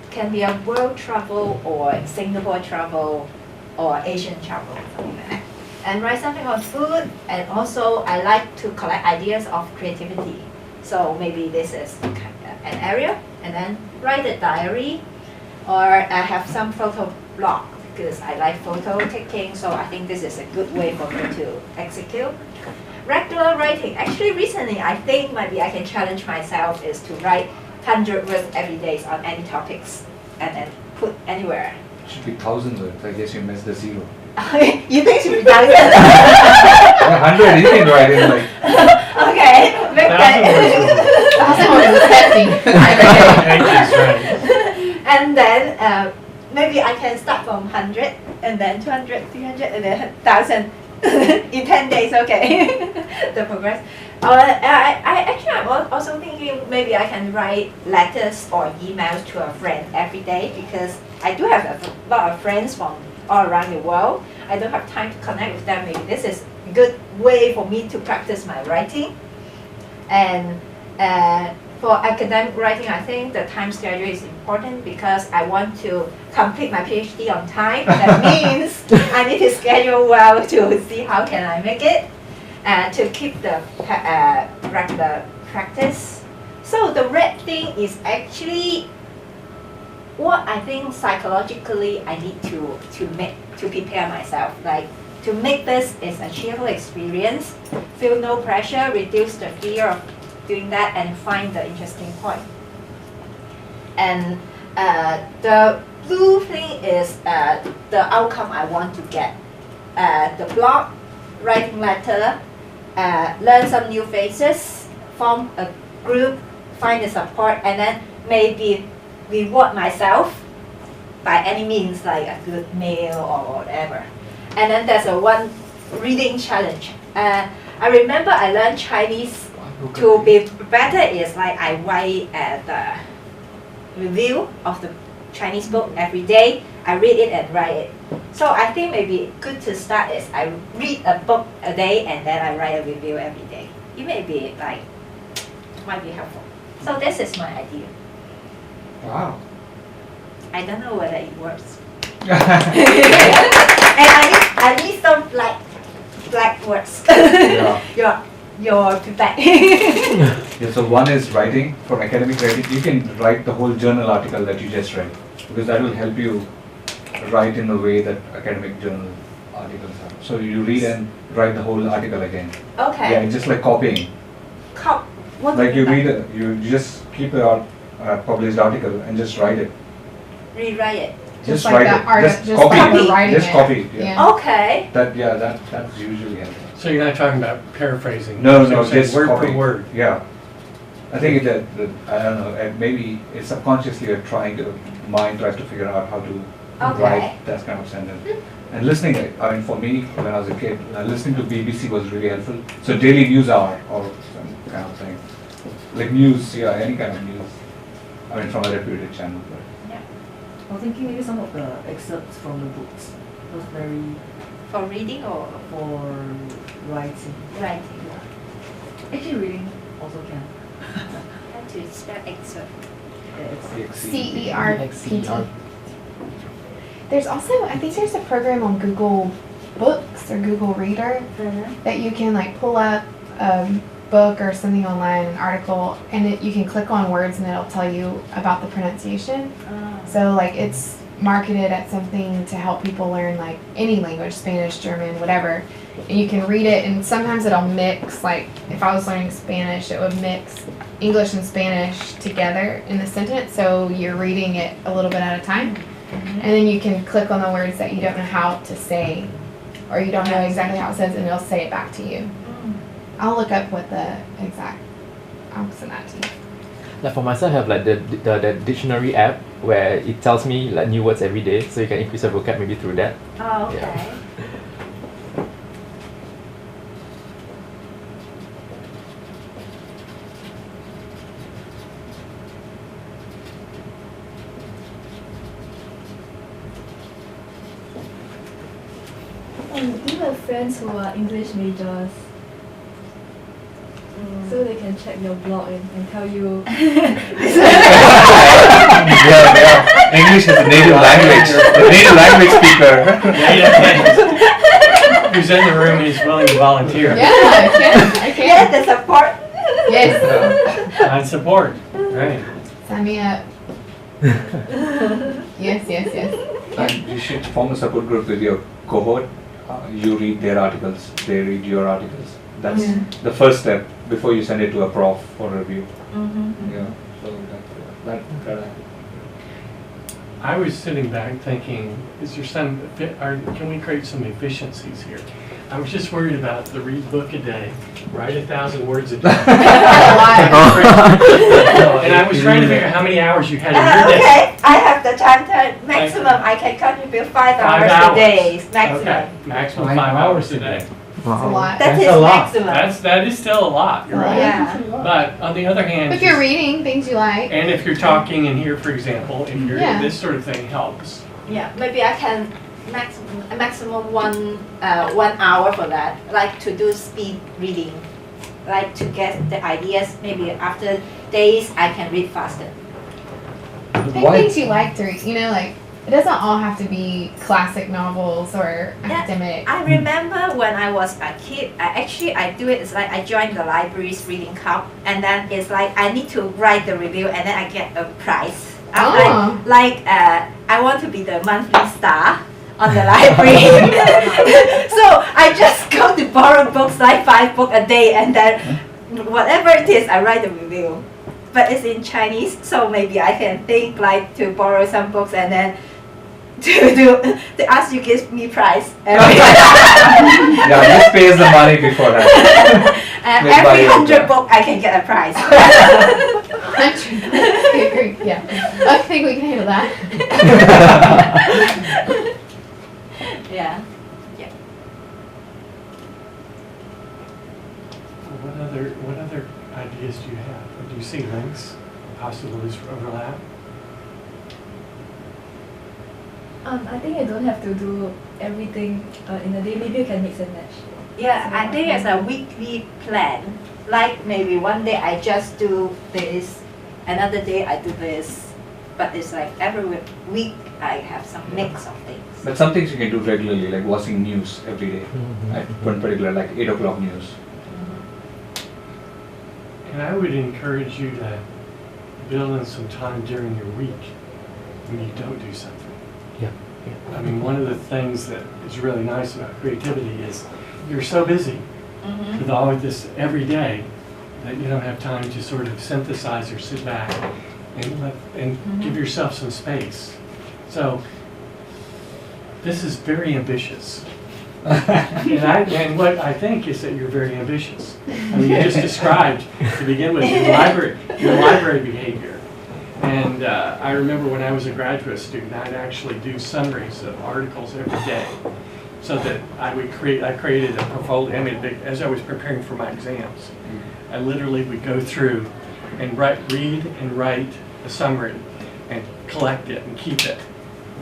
Can be a world travel or Singapore travel or Asian travel, something like that. And write something on food, and also I like to collect ideas of creativity. So maybe this is an area, and then write a diary, or I have some photo blog because I like photo taking, so I think this is a good way for me to execute. Regular writing, actually recently I think maybe I can challenge myself is to write 100 words every day on any topics and then put anywhere. Should be 1,000 words, I guess you missed the 0. You think it should be 1,000? 100 you can write in like. Okay, make that. 1,000 words is right. And then maybe I can start from 100 and then 200, 300 and then 1,000 in 10 days, okay. The progress. I'm also thinking maybe I can write letters or emails to a friend every day because I do have a lot of friends from all around the world. I don't have time to connect with them. Maybe this is a good way for me to practice my writing. And for academic writing, I think the time schedule is important because I want to complete my PhD on time. That means I need to schedule well to see how can I make it to keep the regular practice. So the red thing is actually what I think psychologically I need to prepare myself. Like to make this is a cheerful experience, feel no pressure, reduce the fear of doing that and find the interesting point. And the blue thing is the outcome I want to get. The blog, writing letter, learn some new faces, form a group, find the support, and then maybe reward myself by any means, like a good meal or whatever. And then there's a one reading challenge. I remember I learned Chinese to be better is like I write the review of the Chinese book every day. I read it and write it. So I think maybe good to start is I read a book a day and then I write a review every day. It may be like, might be helpful. So this is my idea. Wow. I don't know whether it works. And I need some black words. Yeah. Your feedback. Yeah, so one is writing. For academic writing, you can write the whole journal article that you just read because that will help you write in the way that academic journal articles are. So you read and write the whole article again. Okay. Yeah, it's just like copying. What Like you read it, you just keep a published article and just write it. Rewrite it. Just like write that it. art- Just just copy like it. writing Just it. copy it. Yeah. Yeah. Okay. That's usually helpful. So you're not talking about paraphrasing? No, You're saying just word copy. per word. Yeah. I think that I don't know. Maybe it's subconsciously you're trying to mind tries to figure out how to write that kind of sentence. And listening, I mean, for me, when I was a kid, listening to BBC was really helpful. So daily news hour or some kind of thing, like news, yeah, any kind of news. I mean, from a reputed channel. But. I was thinking maybe some of the excerpts from the books. Was very for reading or for writing. Writing. Actually, reading also can. How to spell excerpt? CERPT. There's also, I think there's a program on Google Books or Google Reader that you can like pull up a book or something online, an article, and you can click on words and it'll tell you about the pronunciation. So like it's marketed at something to help people learn like any language, Spanish, German, whatever. And you can read it and sometimes it'll mix, like if I was learning Spanish, it would mix English and Spanish together in the sentence. So you're reading it a little bit at a time. And then you can click on the words that you don't know how to say or you don't know exactly how it says and it'll say it back to you. I'll look up what the exact, I'll send that to you. Like for myself, I have like the dictionary app where it tells me like new words every day, so you can increase your vocab maybe through that. Oh, okay. Yeah. And do you have friends who are English majors? So they can check your blog and tell you. Yeah. English is a native language. The native language speaker. Who's in the room is willing to volunteer. Yeah, I can. Get the support. Yes. On support. Right. Sign me up. Yes. And you should form a support group with your cohort. You read their articles, they read your articles. That's the first step before you send it to a prof for review. Yeah. So that I was sitting back thinking, is there some, can we create some efficiencies here? I was just worried about the read book a day, write 1,000 words a day. And I was trying to figure out how many hours you had in your day. Okay, I have the time to maximum. I can contribute 5 hours a day. Maximum. Okay, maximum 5 hours a day. That's a lot. That is maximum. That is still a lot. You're right. Yeah. But on the other hand, If you're reading things you like. and if you're talking in here, for example, if you're Yeah. this sort of thing helps. Yeah, maybe I can maximum 1 hour for that. Like to do speed reading, like to get the ideas. Maybe after days I can read faster. Pick things you like to read. You know, like it doesn't all have to be classic novels or academic. I remember when I was a kid, I do it. It's like I joined the library's reading club, and then it's like I need to write the review, and then I get a prize. I want to be the monthly star on the library. So I just go to borrow books, like 5 books a day, and then whatever it is, I write the review. But it's in Chinese, so maybe I can think like to borrow some books and then to ask you give me price. Yeah, just pays the money before that. Every 100 book I can get a prize. 100. Yeah, I think we can handle that. Yeah. What other ideas do you have? Do you see links, possibilities for overlap? I think you don't have to do everything in a day. Maybe you can mix and match. Yeah, I think it's a weekly plan. Like maybe one day I just do this, another day I do this. But it's like every week I have some mix of things. But some things you can do regularly, like watching news every day. At one particular, like 8 o'clock news. And I would encourage you to build in some time during your week when you don't do something. Yeah. I mean, one of the things that is really nice about creativity is you're so busy with all of this every day that you don't have time to sort of synthesize or sit back and give yourself some space. So this is very ambitious. And what I think is that you're very ambitious. I mean, you just described, to begin with, your library behavior. And I remember when I was a graduate student, I'd actually do summaries of articles every day, so that I created a portfolio. I mean, as I was preparing for my exams, I literally would go through and read and write a summary and collect it and keep it.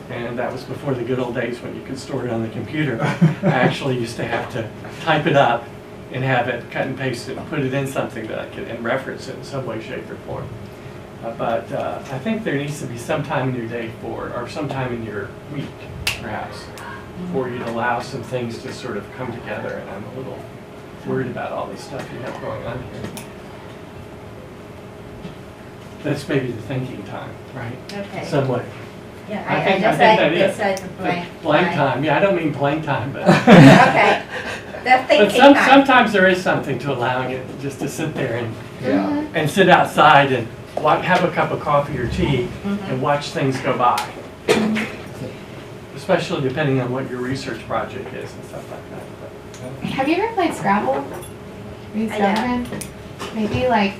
And that was before the good old days when you could store it on the computer. I actually used to have to type it up and have it cut and paste it and put it in something that I could and reference it in some way, shape, or form. But I think there needs to be some time in your day or some time in your week, perhaps, for you to allow some things to sort of come together. And I'm a little worried about all this stuff you have going on here. That's maybe the thinking time, right? Okay. Some way. Yeah, I think that is. Blank time. Yeah, I don't mean blank time, but. Okay. The thinking but time. sometimes there is something to allowing it just to sit there and sit outside and have a cup of coffee or tea and watch things go by. Especially depending on what your research project is and stuff like that. But, Have you ever played Scrabble? Scrabble? Maybe like,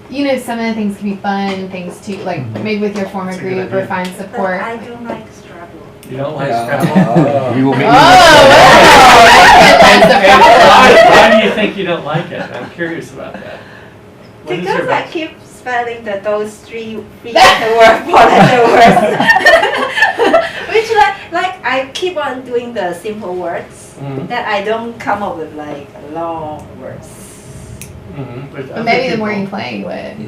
you know, some of the things can be fun things too, like maybe with your former group or find support. But I don't like Scrabble. You don't like Scrabble? We will make Why do you think you don't like it? I'm curious about that. Because I keep spelling those three letter word, 4 letter words. Which like I keep on doing the simple words that I don't come up with like long words. But maybe the more you play with.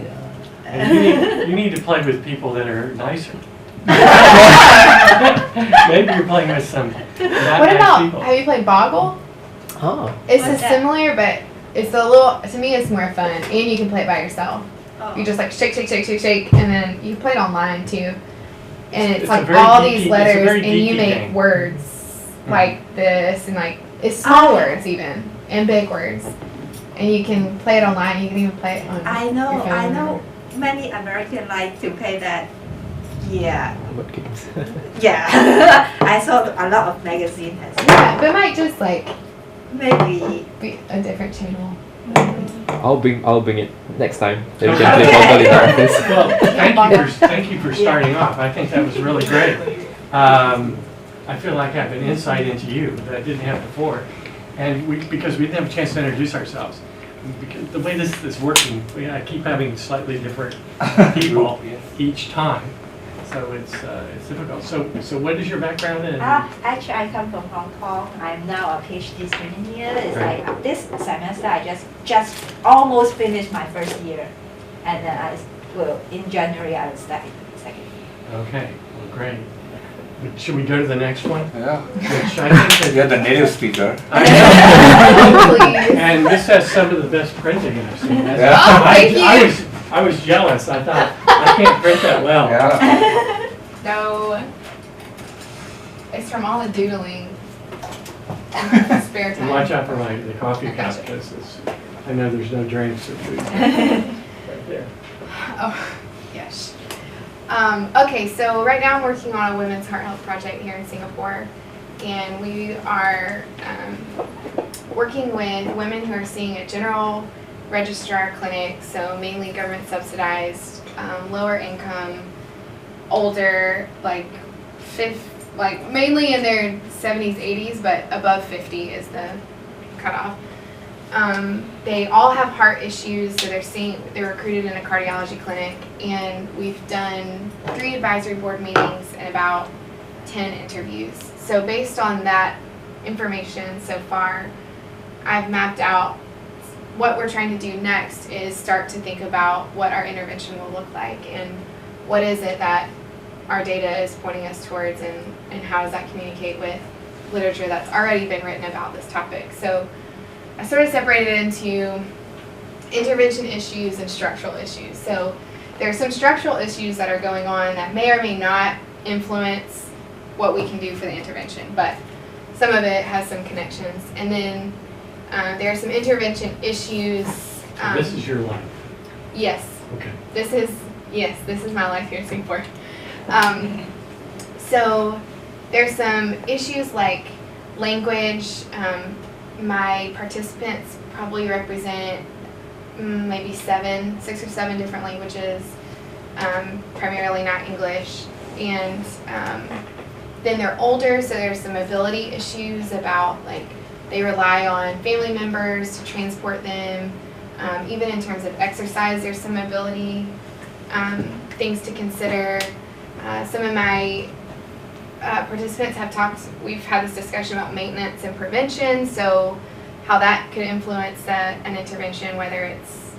And you need to play with people that are nicer. Maybe you're playing with some not What nice about, people. have you played Boggle? Oh. It's similar, but it's a little, to me it's more fun, and you can play it by yourself. You just like shake, shake, shake, shake, shake, and then you can play it online too. And it's like all these letters, and you make words like this, and like, it's small words even, and big words. And you can play it online, you can even play it on your phone. I know many Americans like to play that. Yeah. What games? Yeah. I saw a lot of magazines. Yeah, but it might just like Maybe Be a different channel. I'll bring it next time. Then we can play volleyball in the office. Well, thank you for starting off. I think that was really great. I feel like I have an insight into you that I didn't have before, and because we didn't have a chance to introduce ourselves. Because the way this is working, I keep having slightly different people each time, so it's difficult. So what is your background in? actually, I come from Hong Kong. I'm now a PhD student here. It's Right. like this semester I just almost finished my first year, and then in January I will start second year. Okay, well, great. Should we go to the next one? Yeah. Which I think that You're the native speaker. I know. And this has some of the best printing I've seen. Yeah. Oh, thank you. I was jealous. I thought, I can't print that well. Yeah. No. It's from all the doodling. Spare time. Watch out for the coffee cup, because I know there's no drinks or food right there. Oh, yes. Okay, so right now I'm working on a women's heart health project here in Singapore, and we are working with women who are seeing a general registrar clinic, so mainly government subsidized, lower income, older, mainly in their 70s, 80s, but above 50 is the cutoff. They all have heart issues, so they're recruited in a cardiology clinic, and we've done 3 advisory board meetings and about 10 interviews. So based on that information so far, I've mapped out what we're trying to do next is start to think about what our intervention will look like and what is it that our data is pointing us towards, and how does that communicate with literature that's already been written about this topic. So I sort of separated it into intervention issues and structural issues. So there are some structural issues that are going on that may or may not influence what we can do for the intervention, but some of it has some connections. And then there are some intervention issues. So this is your life. Yes. Okay. This is my life here in Singapore. So there's some issues like language. My participants probably represent maybe 6 or 7 different languages, primarily not English. And then they're older, so there's some mobility issues about they rely on family members to transport them. Even in terms of exercise, there's some mobility things to consider. Some of my participants we've had this discussion about maintenance and prevention, so how that could influence an intervention, whether it's,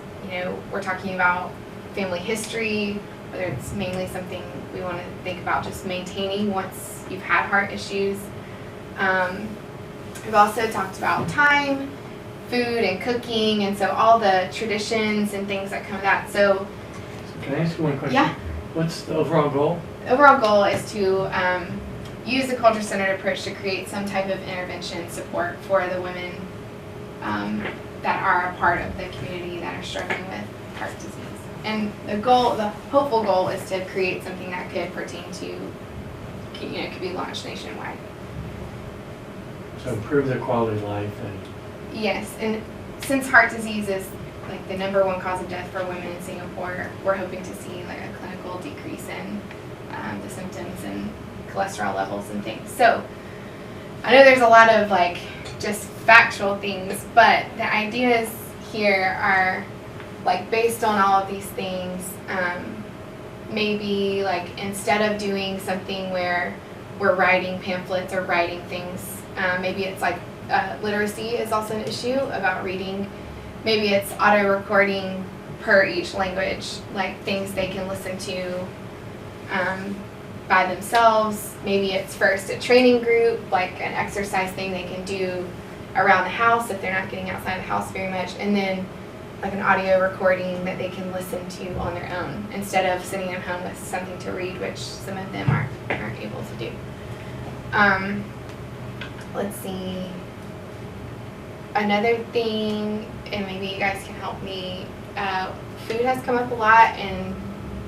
we're talking about family history, whether it's mainly something we want to think about just maintaining once you've had heart issues. We've also talked about time, food, and cooking, and so all the traditions and things that come with that. So can I ask you one question? Yeah. What's the overall goal? The overall goal is to use the culture-centered approach to create some type of intervention support for the women that are a part of the community that are struggling with heart disease. And the hopeful goal is to create something that could pertain to, could be launched nationwide. So improve their quality of life and. Yes, and since heart disease is the #1 cause of death for women in Singapore, we're hoping to see a clinical decrease in the symptoms and cholesterol levels and things. So I know there's a lot of just factual things, but the ideas here are based on all of these things. Maybe instead of doing something where we're writing pamphlets or writing things, maybe it's literacy is also an issue about reading. Maybe it's auto recording per each language, things they can listen to by themselves. Maybe it's first a training group, an exercise thing they can do around the house if they're not getting outside the house very much, and then an audio recording that they can listen to on their own instead of sitting at home with something to read, which some of them aren't able to do. Let's see. Another thing, and maybe you guys can help me, food has come up a lot, and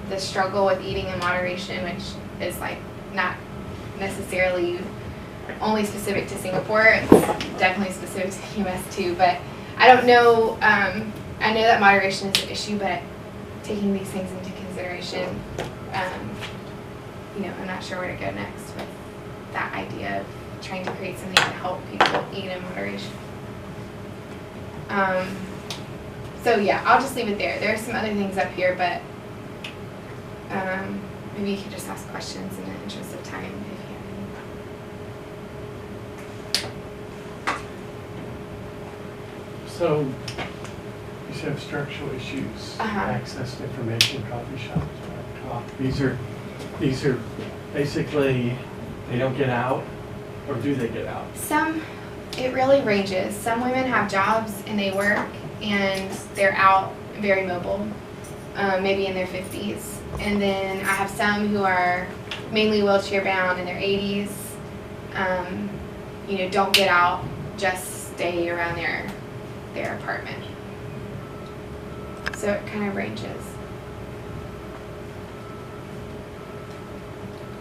the struggle with eating in moderation, which is not necessarily only specific to Singapore. It's definitely specific to the US too, but I don't know. I know that moderation is an issue, but taking these things into consideration, I'm not sure where to go next with that idea of trying to create something to help people eat in moderation. So yeah, I'll just leave it there. There are some other things up here, but maybe you could just ask questions in the interest of time if you have any. So, you have structural issues, access to information, coffee shops, talk. These are basically, they don't get out, or do they get out? It really ranges. Some women have jobs and they work and they're out, very mobile, maybe in their 50s. And then I have some who are mainly wheelchair bound in their 80s, don't get out, just stay around their apartment. So it kind of ranges.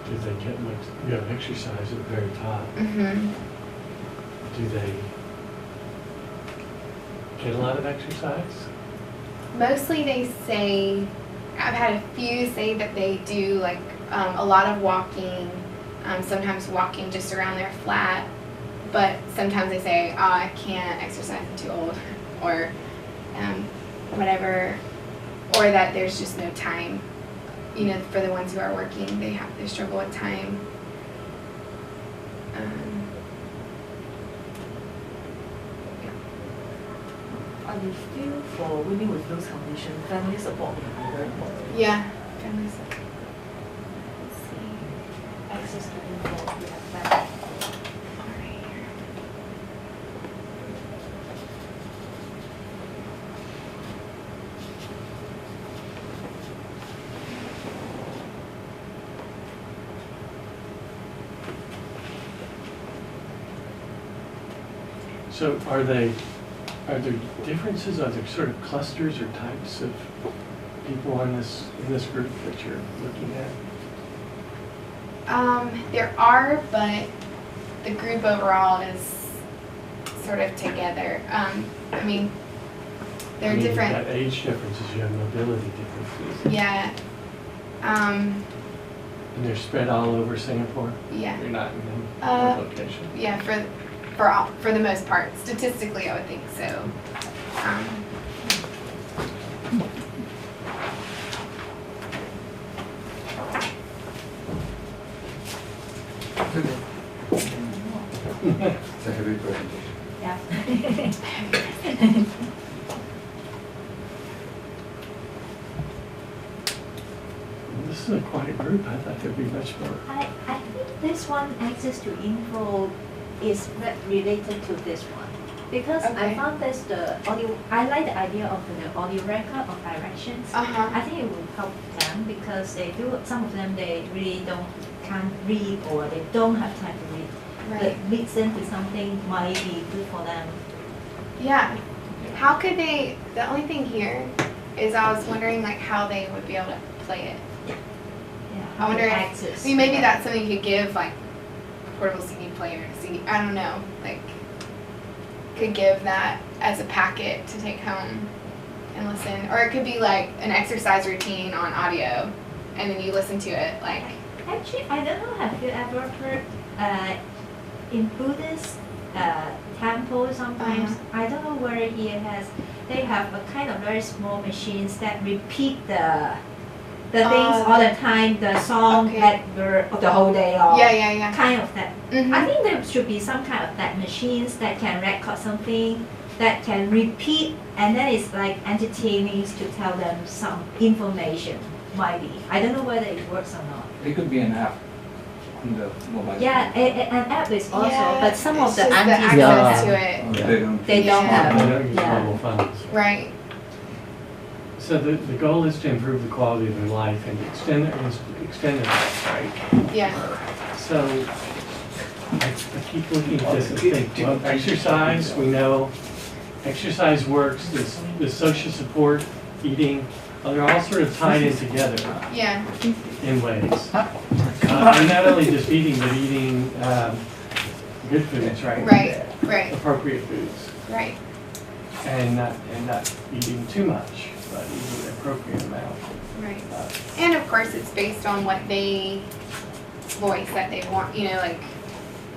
Do they get much, you have exercise at the very top. Mm-hmm. Do they get a lot of exercise? Mostly they say, I've had a few say that they do like a lot of walking, sometimes walking just around their flat, but sometimes they say, oh, I can't exercise, I'm too old, or whatever, or that there's just no time. For the ones who are working, they struggle with time. I would feel for women with those conditions, family support would be very important. Yeah, family support. Let's see. Access to info, we have that. So are there differences? Are there sort of clusters or types of people in this group that you're looking at? There are, but the group overall is sort of together. There are different. You've got age differences, you have mobility differences. Yeah. And they're spread all over Singapore? Yeah. They're not in one location? Yeah, for the most part. Statistically, I would think so. It's a heavy presentation. Yeah. This is quite a group. I thought there'd be much more. I think this one, access to info, is related to this one. Because I found this I like the idea of the audio record of directions. I think it will help them because some of them they really can't read or they don't have time to read. Right. But listen to something might be good for them. Yeah. How could they, the only thing here is I was wondering like how they would be able to play it. Yeah. I wonder access. maybe that's something you could give like portable CD player, I don't know, like could give that as a packet to take home and listen. Or it could be like an exercise routine on audio and then you listen to it like. Actually, I don't know, have you ever heard in Buddhist temple sometimes, I don't know where they have a kind of very small machines that repeat the things all the time, the song that were the whole day or kind of that. I think there should be some kind of that machines that can record something that can repeat and then it's like entertaining to tell them some information, might be. I don't know whether it works or not. It could be an app on the mobile. Yeah, an app is also, but some of the just aunties the don't access have. to it. They don't have. They don't use mobile phones. Right. So the goal is to improve the quality of their life and extend their life, right? Yeah. So I keep looking at this and think, well, exercise, we know exercise works, the social support, eating, they're all sort of tied in together. Yeah. In ways. And not only just eating, but eating good foods, right? Right, right. Appropriate foods. Right. And not eating too much, but eating the appropriate amount. Right. And of course, it's based on what they voice that they want. You know, like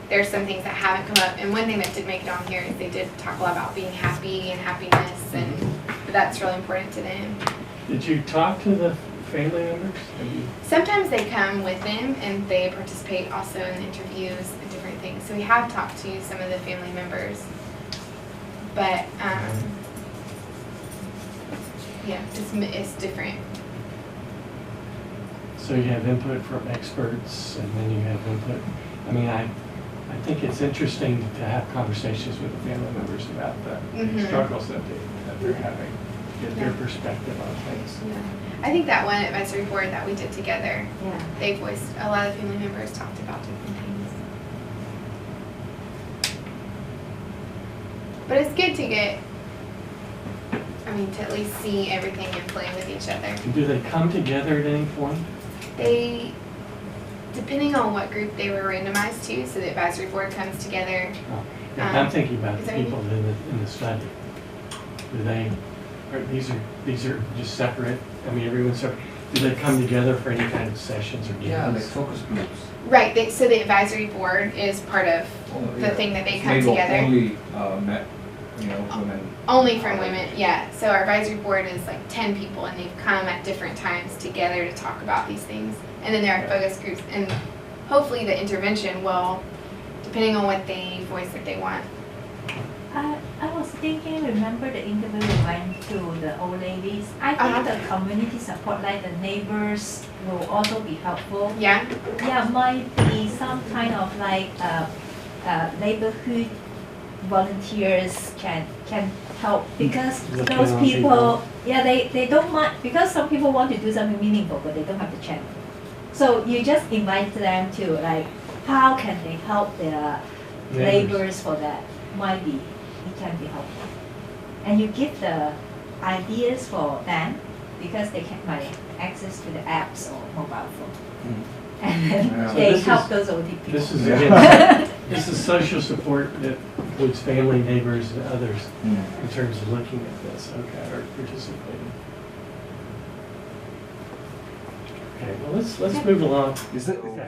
there's some things that haven't come up. And one thing that did make it on here is they did talk a lot about being happy and happiness, and that's really important to them. Did you talk to the family members? Sometimes they come with them and they participate also in interviews and different things. So we have talked to some of the family members. But yeah, it's different. So you have input from experts, and then you have input. I mean, I think it's interesting to have conversations with the family members about the struggles that they're having, get their perspective on things. Yeah. I think that one advisory board that we did together, they voiced, a lot of family members talked about different things. But it's good to get, I mean, to at least see everything and play with each other. Do they come together at any point? They, depending on what group they were randomized to, so the advisory board comes together. I'm thinking about is the there people in the study. Do they, or these are just separate? I mean, everyone's separate. Do they come together for any kind of sessions or meetings? Yeah, like focus groups. Right, so the advisory board is part of the thing that they come together. Only met, women. Only from women, yeah. So our advisory board is like 10 people, and they've come at different times together to talk about these things. And then there are focus groups, and hopefully the intervention will, depending on what they voice that they want. I was thinking, remember the interview we went to the old ladies? I think the community support, like the neighbors, will also be helpful. Yeah? Yeah, might be some kind of like neighborhood volunteers can help, because those people, yeah, they don't mind, because some people want to do something meaningful, but they don't have the chance. So you just invite them to, like, how can they help their neighbors for that? Might be. It can be helpful. And you give the ideas for them, because they can have access to the apps or mobile phone. And then they help those old people. This is again, this is social support that includes family, neighbors, and others in terms of looking at this, or participating. Okay, well let's move along.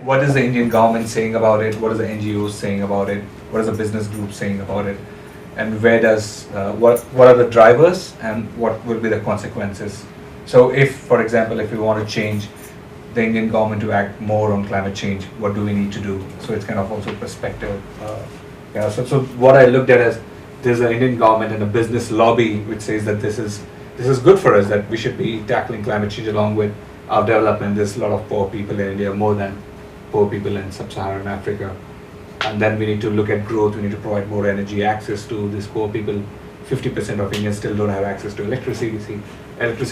What is the Indian government saying about it? What is the NGOs saying about it? What is the business group saying about it? And where does what are the drivers and what will be the consequences? So if, for example, if we want to change the Indian government to act more on climate change, what do we need to do? So it's kind of also perspective. So what I looked at is there's an Indian government and a business lobby which says that this is good for us, that we should be tackling climate change along with our development. There's a lot of poor people in India, more than poor people in sub-Saharan Africa. And then we need to look at growth, we need to provide more energy access to these poor people. 50% of Indians still don't have access to electricity,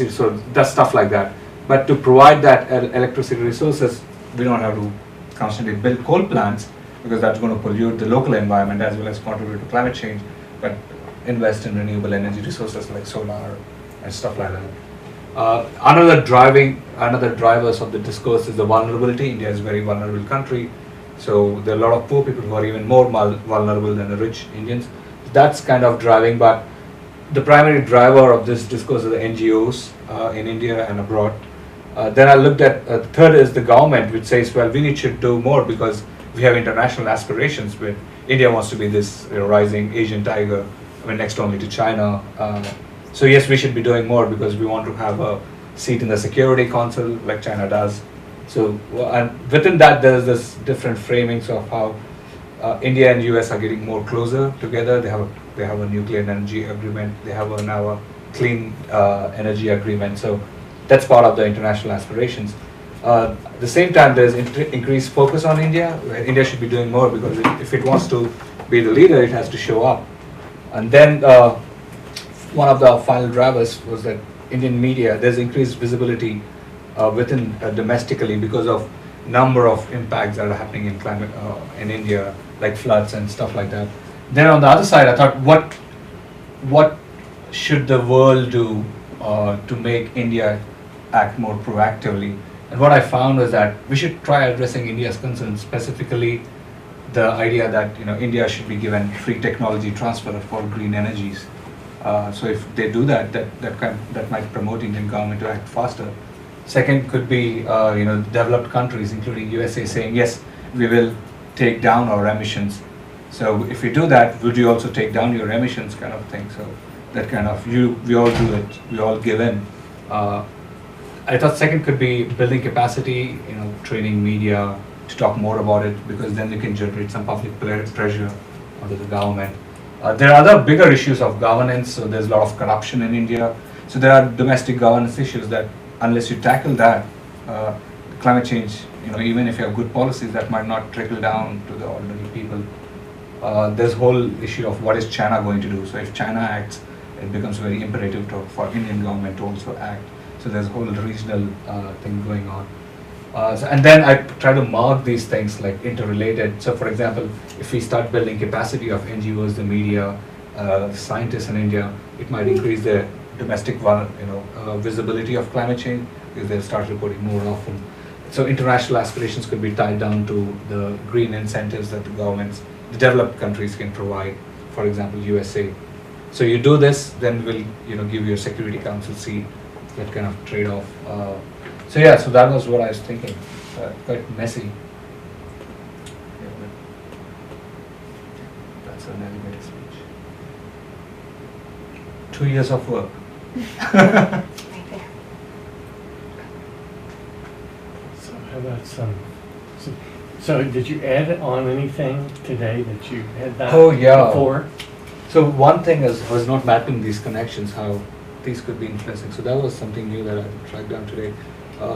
so that's stuff like that. But to provide that electricity resources, we don't have to constantly build coal plants, because that's going to pollute the local environment as well as contribute to climate change, but invest in renewable energy resources like solar and stuff like that. Another drivers of the discourse is the vulnerability. India is a very vulnerable country. So there are a lot of poor people who are even more vulnerable than the rich Indians. That's kind of driving, but the primary driver of this discourse is the NGOs in India and abroad. Then I looked at, third is the government, which says, well, we should do more because we have international aspirations, but India wants to be this rising Asian tiger, next only to China. So yes, we should be doing more because we want to have a seat in the Security Council like China does. So, and within that, there's this different framings of how India and US are getting more closer together. They have a nuclear energy agreement. They have now a clean energy agreement. So that's part of the international aspirations. At the same time, there's increased focus on India. India should be doing more because if it wants to be the leader, it has to show up. And then one of the final drivers was that Indian media, there's increased visibility within domestically because of number of impacts that are happening in climate in India, like floods and stuff like that. Then on the other side, I thought, what should the world do to make India act more proactively? And what I found was that we should try addressing India's concerns, specifically the idea that India should be given free technology transfer for green energies. So if they do that, that might promote Indian government to act faster. Second could be developed countries, including USA, saying yes, we will take down our emissions. So if we do that, would you also take down your emissions, kind of thing? So that kind of we all do it, we all give in. I thought second could be building capacity, training media to talk more about it, because then you can generate some public pressure onto the government. There are other bigger issues of governance. So there's a lot of corruption in India. So there are domestic governance issues that unless you tackle that, climate change, even if you have good policies, that might not trickle down to the ordinary people. There's a whole issue of what is China going to do. So if China acts, it becomes very imperative for Indian government to also act. So there's a whole regional thing going on. And then I try to mark these things like interrelated. So for example, if we start building capacity of NGOs, the media, scientists in India, it might increase their domestic visibility of climate change, because they'll start reporting more often. So international aspirations could be tied down to the green incentives that the developed countries can provide, for example, USA. So you do this, then we'll give you a Security Council seat, that kind of trade-off. So yeah, so that was what I was thinking. Quite messy. Yeah, that's an elevator speech. 2 years of work. So how about so did you add on anything today that you had done before? So one thing is, I was not mapping these connections, how these could be influencing. So that was something new that I tracked down today.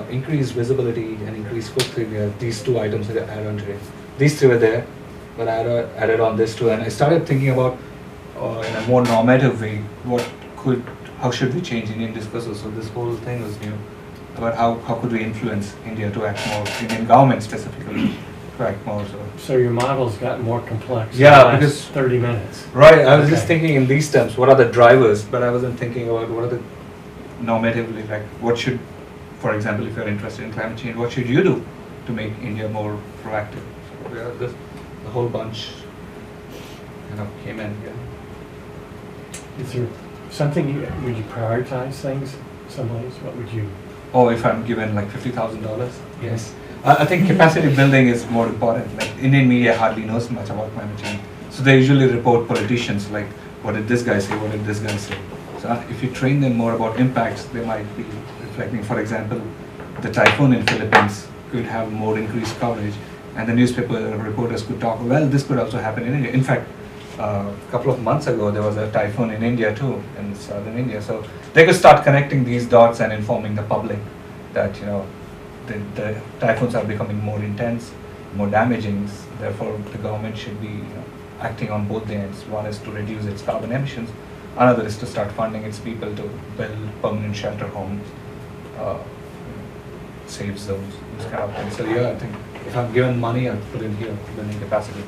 Increased visibility and increased footprint. These two items that I added on today. These three were there, but I added on this too. And I started thinking about, in a more normative way, how should we change Indian discourses? So this whole thing was new, about how could we influence India to act more, Indian government specifically, to act more. So your model's gotten more complex. Yeah, in the last because 30 minutes. Right, I was just thinking in these terms, what are the drivers, but I wasn't thinking about what are the normatively, like what should, for example, if you're interested in climate change, what should you do to make India more proactive? So yeah, the whole bunch kind of came in. Yeah. Is there something would you prioritize things some ways? What would you? Oh, if I'm given like $50,000, yes. I think capacity building is more important. Like Indian media hardly knows much about climate change, so they usually report politicians like, what did this guy say? What did this guy say? So if you train them more about impacts, they might be reflecting. For example, the typhoon in Philippines could have more increased coverage, and the newspaper reporters could talk, well, this could also happen in India. In fact, a couple of months ago, there was a typhoon in India too, in southern India. So they could start connecting these dots and informing the public that, the typhoons are becoming more intense, more damaging. Therefore, the government should be acting on both the ends. One is to reduce its carbon emissions. Another is to start funding its people to build permanent shelter homes, safe zones, this kind of thing. So yeah, I think if I'm given money, I'll put in here, building capacity.